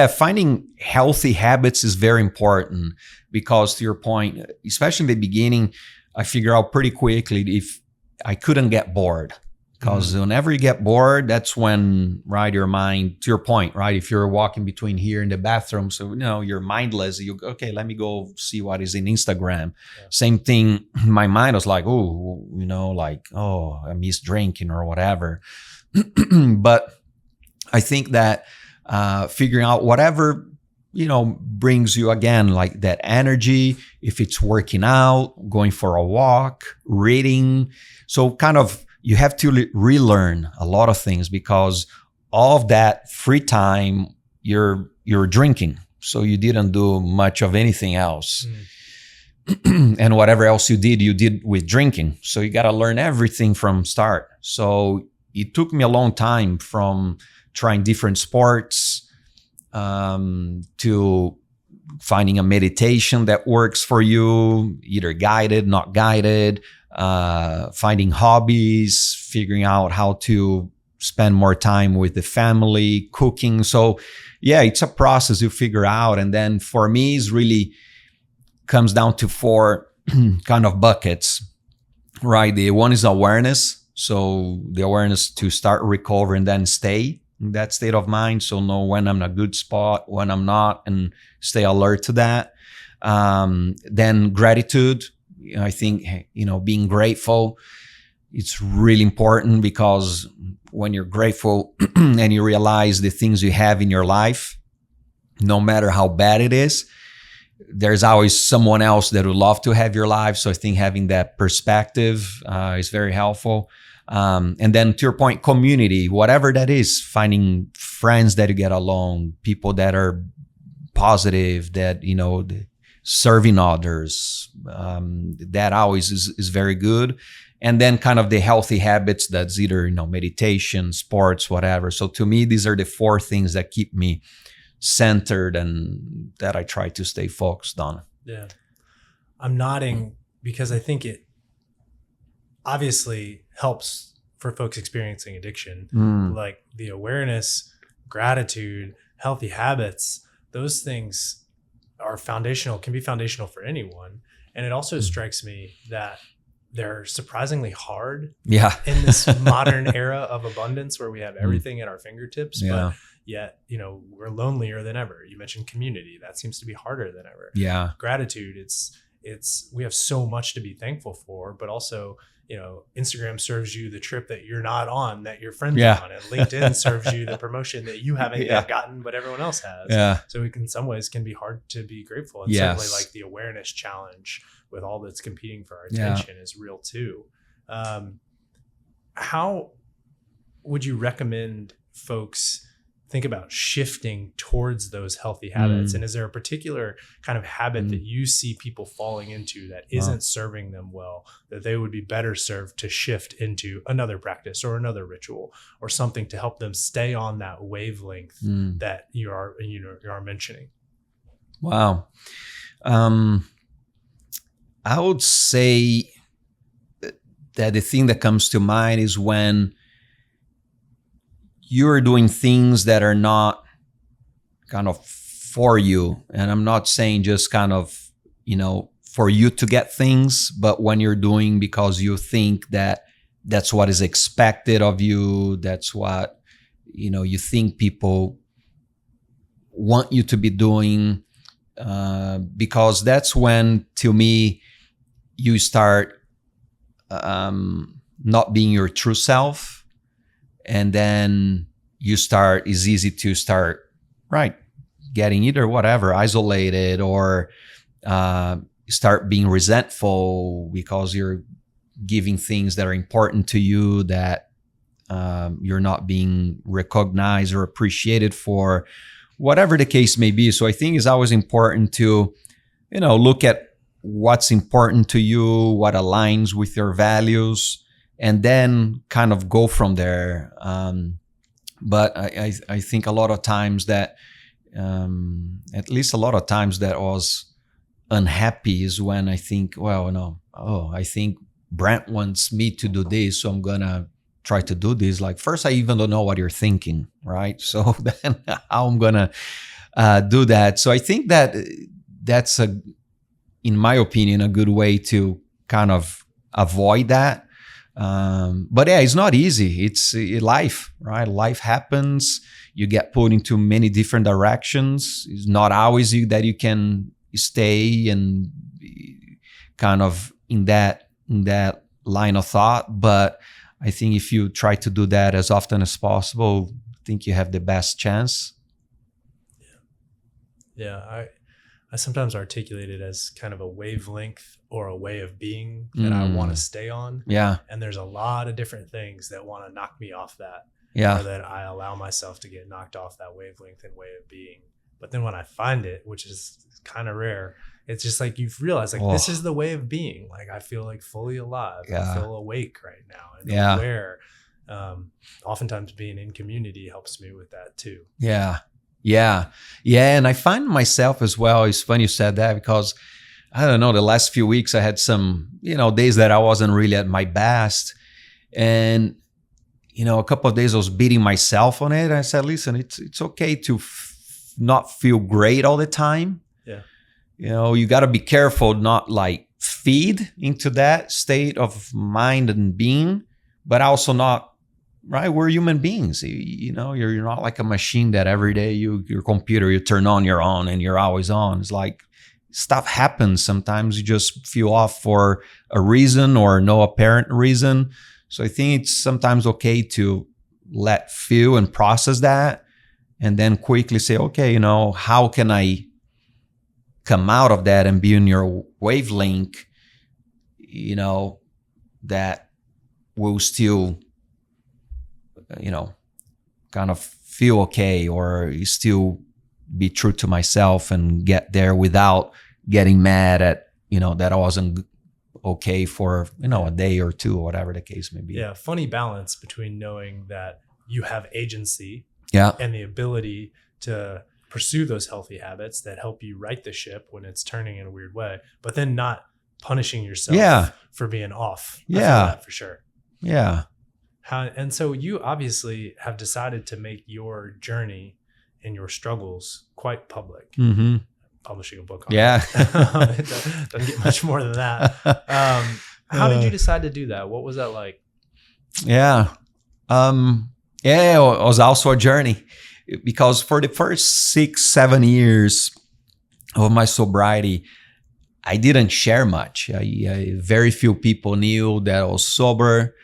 Finding healthy habits is very important, because to your point, especially in the beginning, I figured out pretty quickly if I couldn't get bored. Because whenever you get bored, that's when, right, your mind, to your point, right, if you're walking between here and the bathroom, so, you're mindless, okay, let me go see what is in Instagram. Same thing, my mind was like, I miss drinking or whatever. But I think that figuring out whatever, brings you, again, like that energy, if it's working out, going for a walk, reading. So kind of, you have to relearn a lot of things, because all of that free time you're drinking. So you didn't do much of anything else. And whatever else you did with drinking. So you got to learn everything from start. So it took me a long time, from trying different sports to finding a meditation that works for you, either guided, not guided, finding hobbies, figuring out how to spend more time with the family, cooking. So it's a process you figure out. And then for me, it's really comes down to 4 kind of buckets, right? The one is awareness. So the awareness to start recovering, then stay in that state of mind. So know when I'm in a good spot, when I'm not, and stay alert to that. Then gratitude. I think, being grateful, it's really important, because when you're grateful and you realize the things you have in your life, no matter how bad it is, there's always someone else that would love to have your life. So I think having that perspective is very helpful. And then to your point, community, whatever that is, finding friends that you get along, people that are positive, that, serving others, that always is very good. And then kind of the healthy habits, that's either, meditation, sports, whatever. So to me, these are the 4 things that keep me centered and that I try to stay focused on. Yeah. I'm nodding because I think it obviously helps for folks experiencing addiction, like the awareness, gratitude, healthy habits, those things are foundational, can be foundational for anyone. And it also strikes me that they're surprisingly hard in this modern era of abundance where we have everything at our fingertips, but yet, we're lonelier than ever. You mentioned community. That seems to be harder than ever. Yeah. Gratitude. We have so much to be thankful for, but also, Instagram serves you the trip that you're not on, that your friends are on, and LinkedIn serves you the promotion that you haven't yet gotten, but everyone else has. Yeah. So it in some ways can be hard to be grateful. And certainly like the awareness challenge with all that's competing for our attention is real too. How would you recommend folks think about shifting towards those healthy habits? And is there a particular kind of habit that you see people falling into that isn't serving them well, that they would be better served to shift into another practice or another ritual or something to help them stay on that wavelength that you are mentioning? Wow. I would say that the thing that comes to mind is when you're doing things that are not kind of for you. And I'm not saying just kind of, for you to get things, but when you're doing because you think that that's what is expected of you, that's what, you think people want you to be doing, because that's when, to me, you start not being your true self. And then it's easy to start, getting either isolated or start being resentful because you're giving things that are important to you that you're not being recognized or appreciated for, whatever the case may be. So I think it's always important to, look at what's important to you, what aligns with your values, and then kind of go from there. But I think a lot of times that, at least a lot of times that I was unhappy is when I think, I think Brent wants me to do this, so I'm going to try to do this. Like, first, I even don't know what you're thinking, right? So then how I'm going to do that. So I think that that's, in my opinion, a good way to kind of avoid that. But it's not easy. It's life, right? Life happens. You get put into many different directions. It's not always that you can stay and kind of in that line of thought. But I think if you try to do that as often as possible, I think you have the best chance. Yeah. I sometimes articulate it as kind of a wavelength or a way of being that I want to stay on. Yeah. And there's a lot of different things that want to knock me off that. Yeah. Or that I allow myself to get knocked off that wavelength and way of being. But then when I find it, which is kind of rare, it's just like you've realized this is the way of being. Like I feel like fully alive. I feel awake right now and aware. Oftentimes being in community helps me with that too. Yeah. And I find myself as well, it's funny you said that because I don't know, the last few weeks I had some, days that I wasn't really at my best. And, a couple of days I was beating myself on it. I said, listen, it's okay to not feel great all the time. Yeah. You got to be careful, not like feed into that state of mind and being, but also not, right? We're human beings. You're not like a machine that every day your computer, you turn on, you're on and you're always on. It's like stuff happens. Sometimes you just feel off for a reason or no apparent reason. So I think it's sometimes okay to let feel and process that and then quickly say, okay, how can I come out of that and be in your wavelength, that will still, kind of feel okay or still be true to myself and get there without getting mad at, that I wasn't okay for, a day or two or whatever the case may be. Yeah. Funny balance between knowing that you have agency Yeah. and the ability to pursue those healthy habits that help you right the ship when it's turning in a weird way, but then not punishing yourself for being off. I feel that for sure. Yeah. And so you obviously have decided to make your journey and your struggles quite public. Mm-hmm. publishing a book on Yeah. it. It doesn't get much more than that. How did you decide to do that? What was that like? Yeah. Yeah, it was also a journey, because for the first 6-7 years of my sobriety, I didn't share much. Very few people knew that I was sober,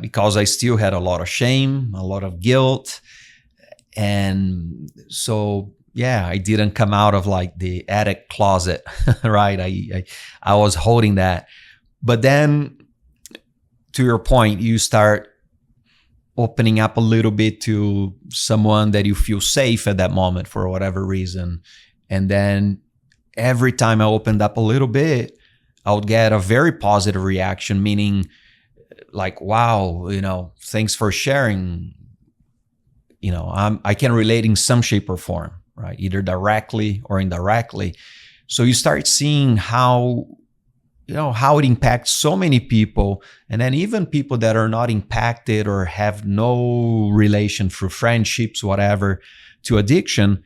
because I still had a lot of shame, a lot of guilt. And so, yeah, I didn't come out of like the attic closet, right? I was holding that. But then, to your point, you start opening up a little bit to someone that you feel safe at that moment for whatever reason. And then every time I opened up a little bit, I would get a very positive reaction, meaning like, wow, thanks for sharing. I can relate in some shape or form, right? Either directly or indirectly. So you start seeing how it impacts so many people, and then even people that are not impacted or have no relation through friendships, whatever, to addiction.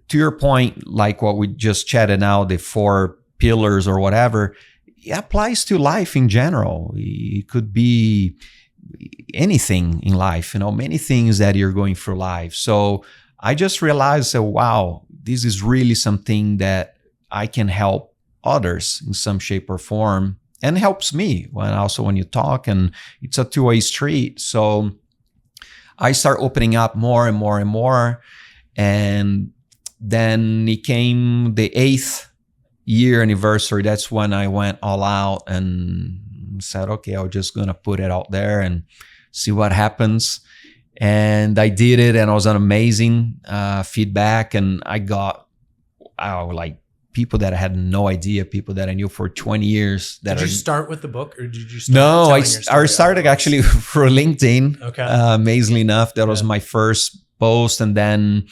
To your point, like what we just chatted now, the 4 pillars or whatever, it applies to life in general. It could be anything in life, many things that you're going through life. So I just realized that, wow, this is really something that I can help others in some shape or form, and helps me when you talk, and it's a two-way street. So I start opening up more and more and more. And then it came the 8th year anniversary. That's when I went all out and said, okay, I'm just going to put it out there and see what happens. And I did it, and it was an amazing feedback. And I got like people that I had no idea, people that I knew for 20 years. Did you start with the book, or did you start? No, I started actually through LinkedIn. Okay. Amazingly enough, that was my first post. And then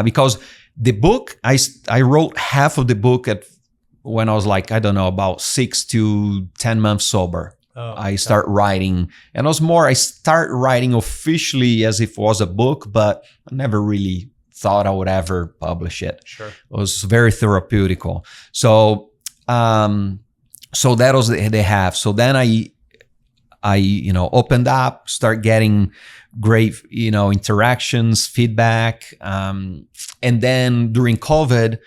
because the book, I wrote half of the book when I was like, I don't know, about 6 to 10 months sober. I start writing, and I start writing officially as if it was a book, but I never really thought I would ever publish it. Sure. It was very therapeutical. So that was the half. So then I opened up, start getting great, interactions, feedback. And then during COVID,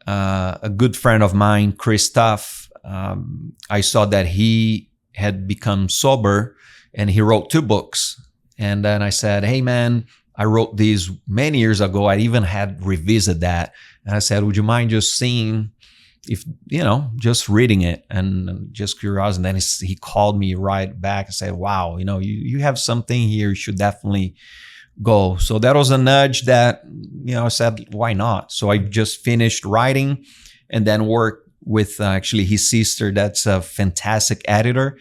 a good friend of mine, Chris Tuff, I saw that he had become sober, and he wrote 2 books. And then I said, hey man, I wrote these many years ago. I even had revisited that. And I said, would you mind just seeing if, just reading it, and just curious. And then he called me right back and said, wow, you have something here. You should definitely go. So that was a nudge that, I said, why not? So I just finished writing, and then worked with actually his sister. That's a fantastic editor.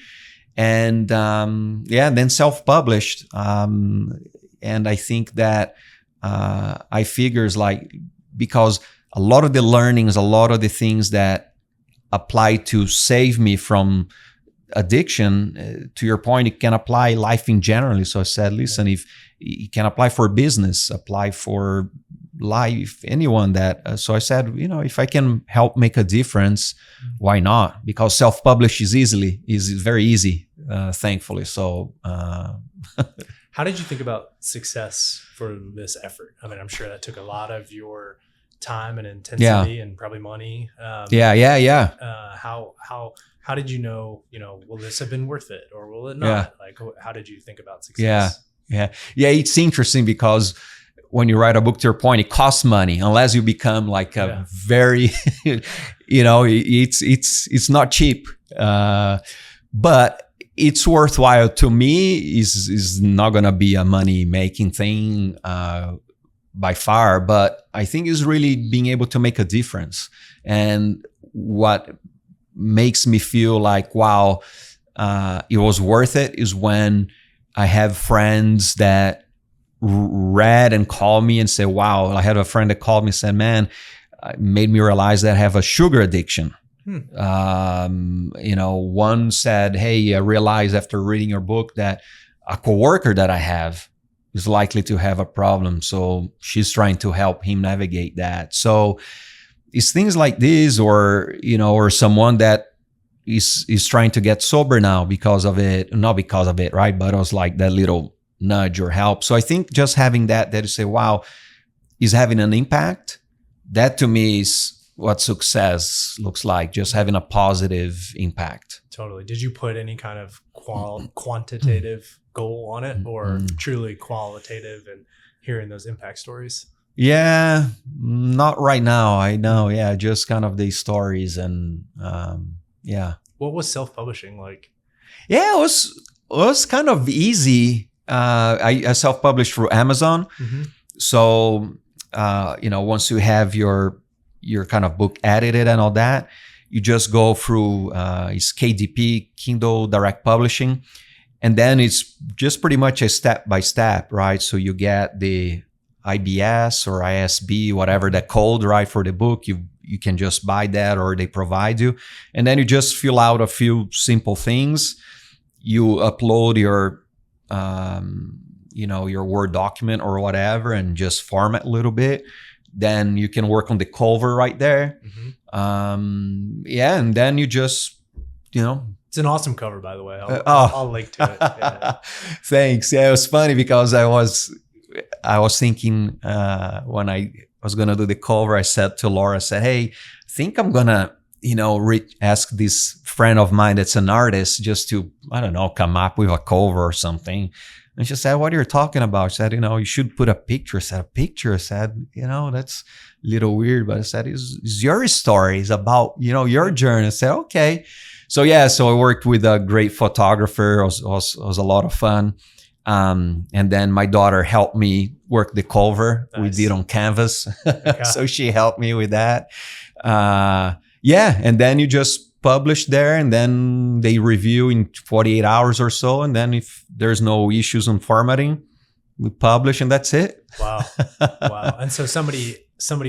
And then self-published. And I think that I figures like, because a lot of the learnings, a lot of the things that apply to save me from addiction, to your point, it can apply life in generally. So I said, listen, if it can apply for business, apply for life, anyone that. So I said, if I can help make a difference, why not? Because self-publish is very easy, thankfully. So. How did you think about success for this effort? I mean, I'm sure that took a lot of your time and intensity, and probably money. How did you know, will this have been worth it, or will it not? Yeah. Like, how did you think about success? Yeah. It's interesting because when you write a book, to your point, it costs money unless you become like a very, it's not cheap. But it's worthwhile to me. Is not going to be a money making thing by far, but I think is really being able to make a difference. And what makes me feel like, wow, it was worth it is when I have friends that read and call me and say, wow. I had a friend that called me and said, man, it made me realize that I have a sugar addiction. One said, hey, I realized after reading your book that a coworker that I have is likely to have a problem. So she's trying to help him navigate that. So it's things like this, or or someone that is trying to get sober now because of it, not because of it, right? But it was like that little nudge or help. So I think just having that you say, wow, is having an impact. That to me is what success looks like, just having a positive impact. Totally. Did you put any kind of quantitative goal on it, or truly qualitative and hearing those impact stories? Yeah, not right now. I know. Yeah, just kind of these stories and yeah. What was self-publishing like? Yeah, it was kind of easy. I self-published through Amazon. Mm-hmm. So once you have your kind of book edited and all that, you just go through it's KDP, Kindle Direct Publishing, and then it's just pretty much a step by step, right? So you get the IBS or ISB, whatever that code, right, for the book. You can just buy that, or they provide you, and then you just fill out a few simple things. You upload your your Word document or whatever, and just format a little bit. Then you can work on the cover right there. Mm-hmm. And then you just, It's an awesome cover, by the way. I'll link to it. Yeah. Thanks. Yeah, it was funny because I was thinking when I was gonna do the cover, I said to Laura, I said, hey, I think I'm gonna, ask this friend of mine that's an artist just to, I don't know, come up with a cover or something. And she said, what are you talking about? She said, you should put a picture. I said, a picture? I said, that's a little weird. But I said, it's your story. It's about, your journey. I said, okay. So yeah, so I worked with a great photographer. It was a lot of fun. And then my daughter helped me work the cover. Nice. We did on canvas. Okay. So she helped me with that. And then you just publish there, and then they review in 48 hours or so. And then if there's no issues on formatting, we publish, and that's it. Wow. And so somebody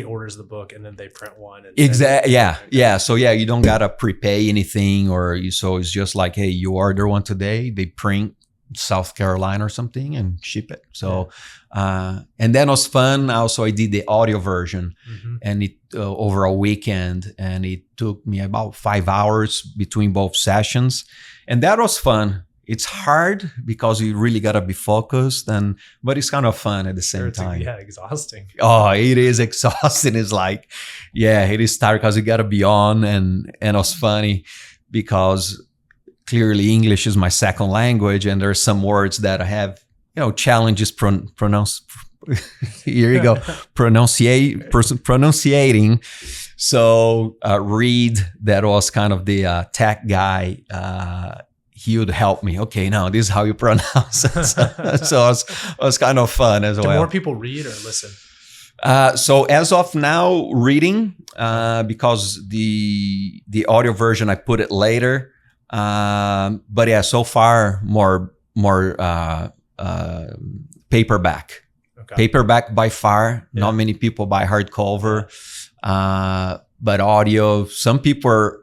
orders the book, and then they print one. Exactly. Yeah. So yeah, you don't gotta prepay anything, so it's just like, hey, you order one today, they print South Carolina or something and ship it. So, and then it was fun. Also, I did the audio version, and it over a weekend, and it took me about 5 hours between both sessions, and that was fun. It's hard because you really gotta be focused, but it's kind of fun at the same time. Exhausting. Oh, it is exhausting. It's like, it is tired because you gotta be on, and it was funny because clearly English is my second language, and there are some words that I have, challenges pronounce. Here you go, pronunciating. So Reed, that was kind of the tech guy. He would help me. Okay, now this is how you pronounce it. So it was kind of fun as well. Do more people read or listen? So as of now, reading, because the audio version I put it later. But yeah, so far more paperback. Okay. Paperback by far. Yeah. Not many people buy hardcover, but audio. Some people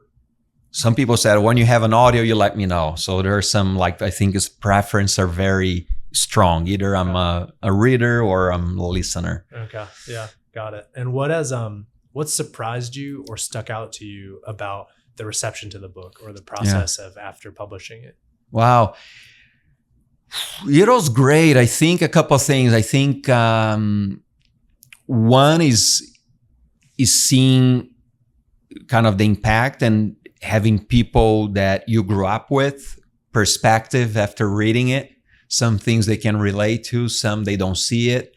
said, when you have an audio, you let me know. So there are some, I think his preference are very strong. Either I'm a reader or I'm a listener. Okay. Yeah. Got it. And what surprised you or stuck out to you about the reception to the book, or the process of after publishing it? Wow. It was great. I think a couple of things. I think one is seeing kind of the impact and having people that you grew up with perspective after reading it. Some things they can relate to, some they don't see it.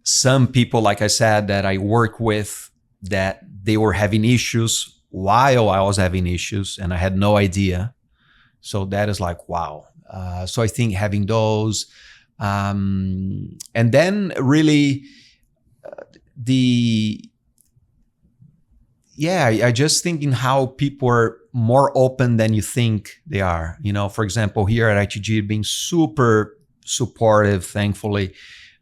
Some people, like I said, that I work with, that they were having issues while I was having issues, and I had no idea. So that is like, wow. So I think having those, and then really I just thinking how people are more open than you think they are. For example, here at ITG, being super supportive, thankfully.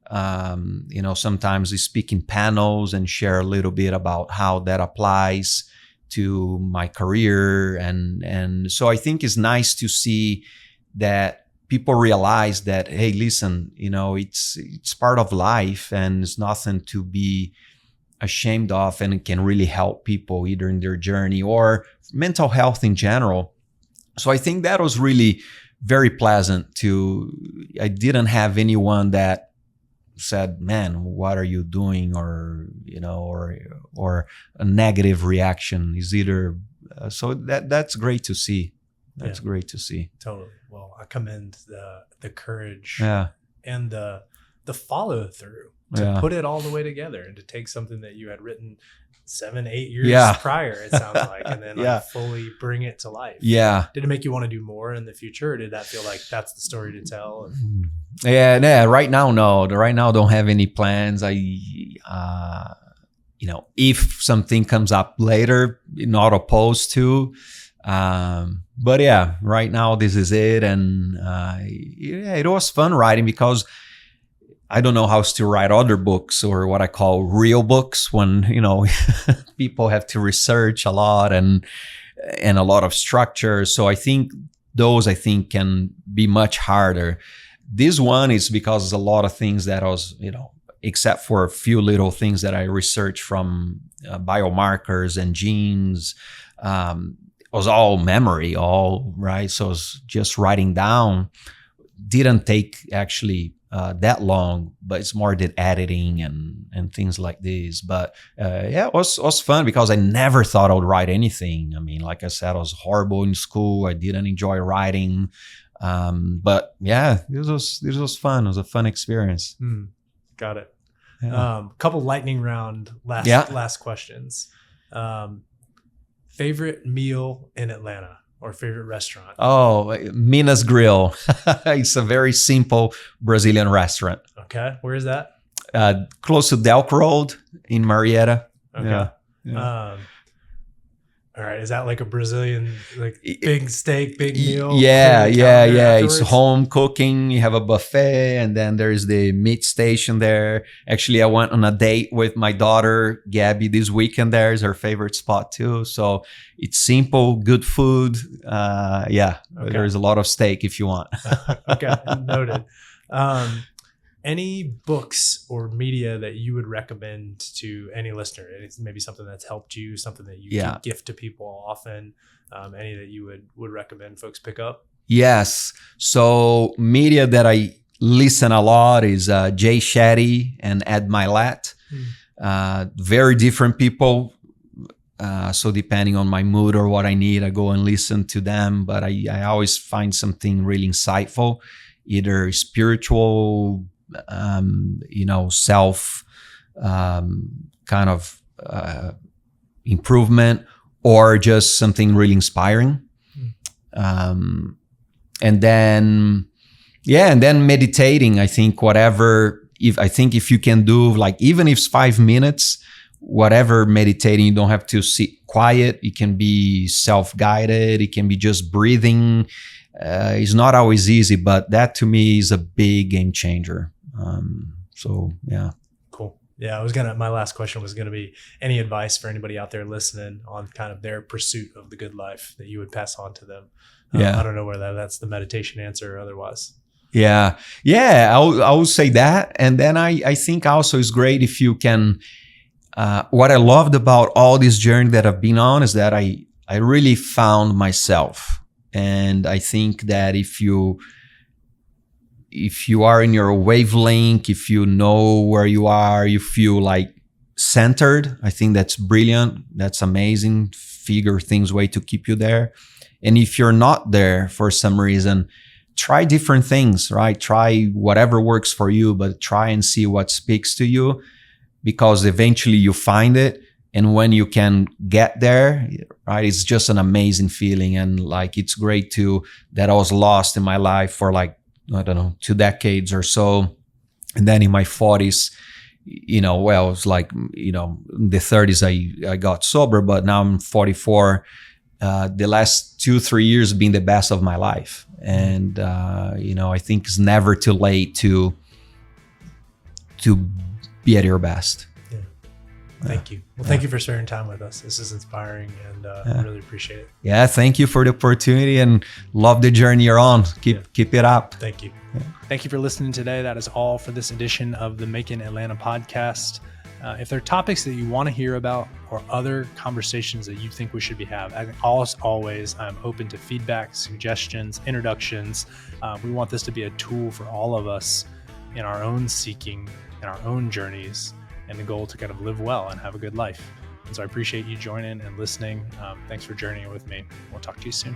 Sometimes we speak in panels and share a little bit about how that applies to my career. And so I think it's nice to see that people realize that, hey, listen, it's part of life, and it's nothing to be ashamed of, and it can really help people either in their journey or mental health in general. So I think that was really very pleasant I didn't have anyone that said, man, what are you doing? Or, or a negative reaction is either, so that's great to see. That's great to see. Totally. Well, I commend the courage and the follow through to put it all the way together and to take something that you had written 7-8 years prior, it sounds like, and then fully bring it to life. Yeah. Did it make you want to do more in the future, or did that feel like that's the story to tell? Yeah. Right now, no. Right now, I don't have any plans. If something comes up later, not opposed to. But yeah, right now this is it, and it was fun writing because I don't know how to write other books or what I call real books when, people have to research a lot and a lot of structure. So I think those can be much harder. This one is because a lot of things that I was, except for a few little things that I researched from biomarkers and genes, was all memory, right. So it was just writing down. Didn't take actually that long, but it's more the editing and things like this. But it was fun because I never thought I would write anything. I mean, like I said, I was horrible in school. I didn't enjoy writing. But yeah, this was fun. It was a fun experience. Got it. Yeah. Couple lightning round last questions. Favorite meal in Atlanta or favorite restaurant? Oh, Minas Grill. It's a very simple Brazilian restaurant. Okay. Where is that? Close to Delk Road in Marietta. Okay. Yeah. All right. Is that like a Brazilian, like big steak, big meal? Yeah. It's home cooking. You have a buffet, and then there's the meat station there. Actually, I went on a date with my daughter, Gabby, this weekend. There is her favorite spot too. So it's simple, good food. There's a lot of steak if you want. Okay. Noted. Any books or media that you would recommend to any listener? It's maybe something that's helped you, something that you gift to people often, any that you would recommend folks pick up? Yes. So media that I listen a lot is Jay Shetty and Ed Milet. Very different people. So depending on my mood or what I need, I go and listen to them. But I always find something really insightful, either spiritual, self kind of improvement, or just something really inspiring. And then meditating. I think if you can do, like, even if it's 5 minutes, whatever meditating, you don't have to sit quiet. It can be self-guided. It can be just breathing. It's not always easy, but that to me is a big game changer. So yeah. Cool. Yeah. My last question was going to be any advice for anybody out there listening on kind of their pursuit of the good life that you would pass on to them. I don't know whether that's the meditation answer or otherwise. Yeah. I would say that. And then I think also it's great if you can, what I loved about all this journey that I've been on is that I really found myself. And I think that if you are in your wavelength, if you know where you are, you feel like centered, I think that's brilliant. That's amazing. Figure things way to keep you there. And if you're not there for some reason, try different things, right? Try whatever works for you, but try and see what speaks to you, because eventually you find it. And when you can get there, right, it's just an amazing feeling. And like, it's great that I was lost in my life for 2 decades or so. And then in my 40s, it's like, in the 30s, I got sober, but now I'm 44. The last 2-3 years have been the best of my life. And, I think it's never too late to be at your best. Thank you. Well, thank you for sharing time with us. This is inspiring, and I really appreciate it. Yeah, thank you for the opportunity, and love the journey you're on. Keep it up. Thank you. Yeah. Thank you for listening today. That is all for this edition of the Macon Atlanta podcast. If there are topics that you want to hear about or other conversations that you think we should be having, as always, I'm open to feedback, suggestions, introductions. We want this to be a tool for all of us in our own seeking and our own journeys, and the goal to kind of live well and have a good life. And so I appreciate you joining and listening. Thanks for journeying with me. We'll talk to you soon.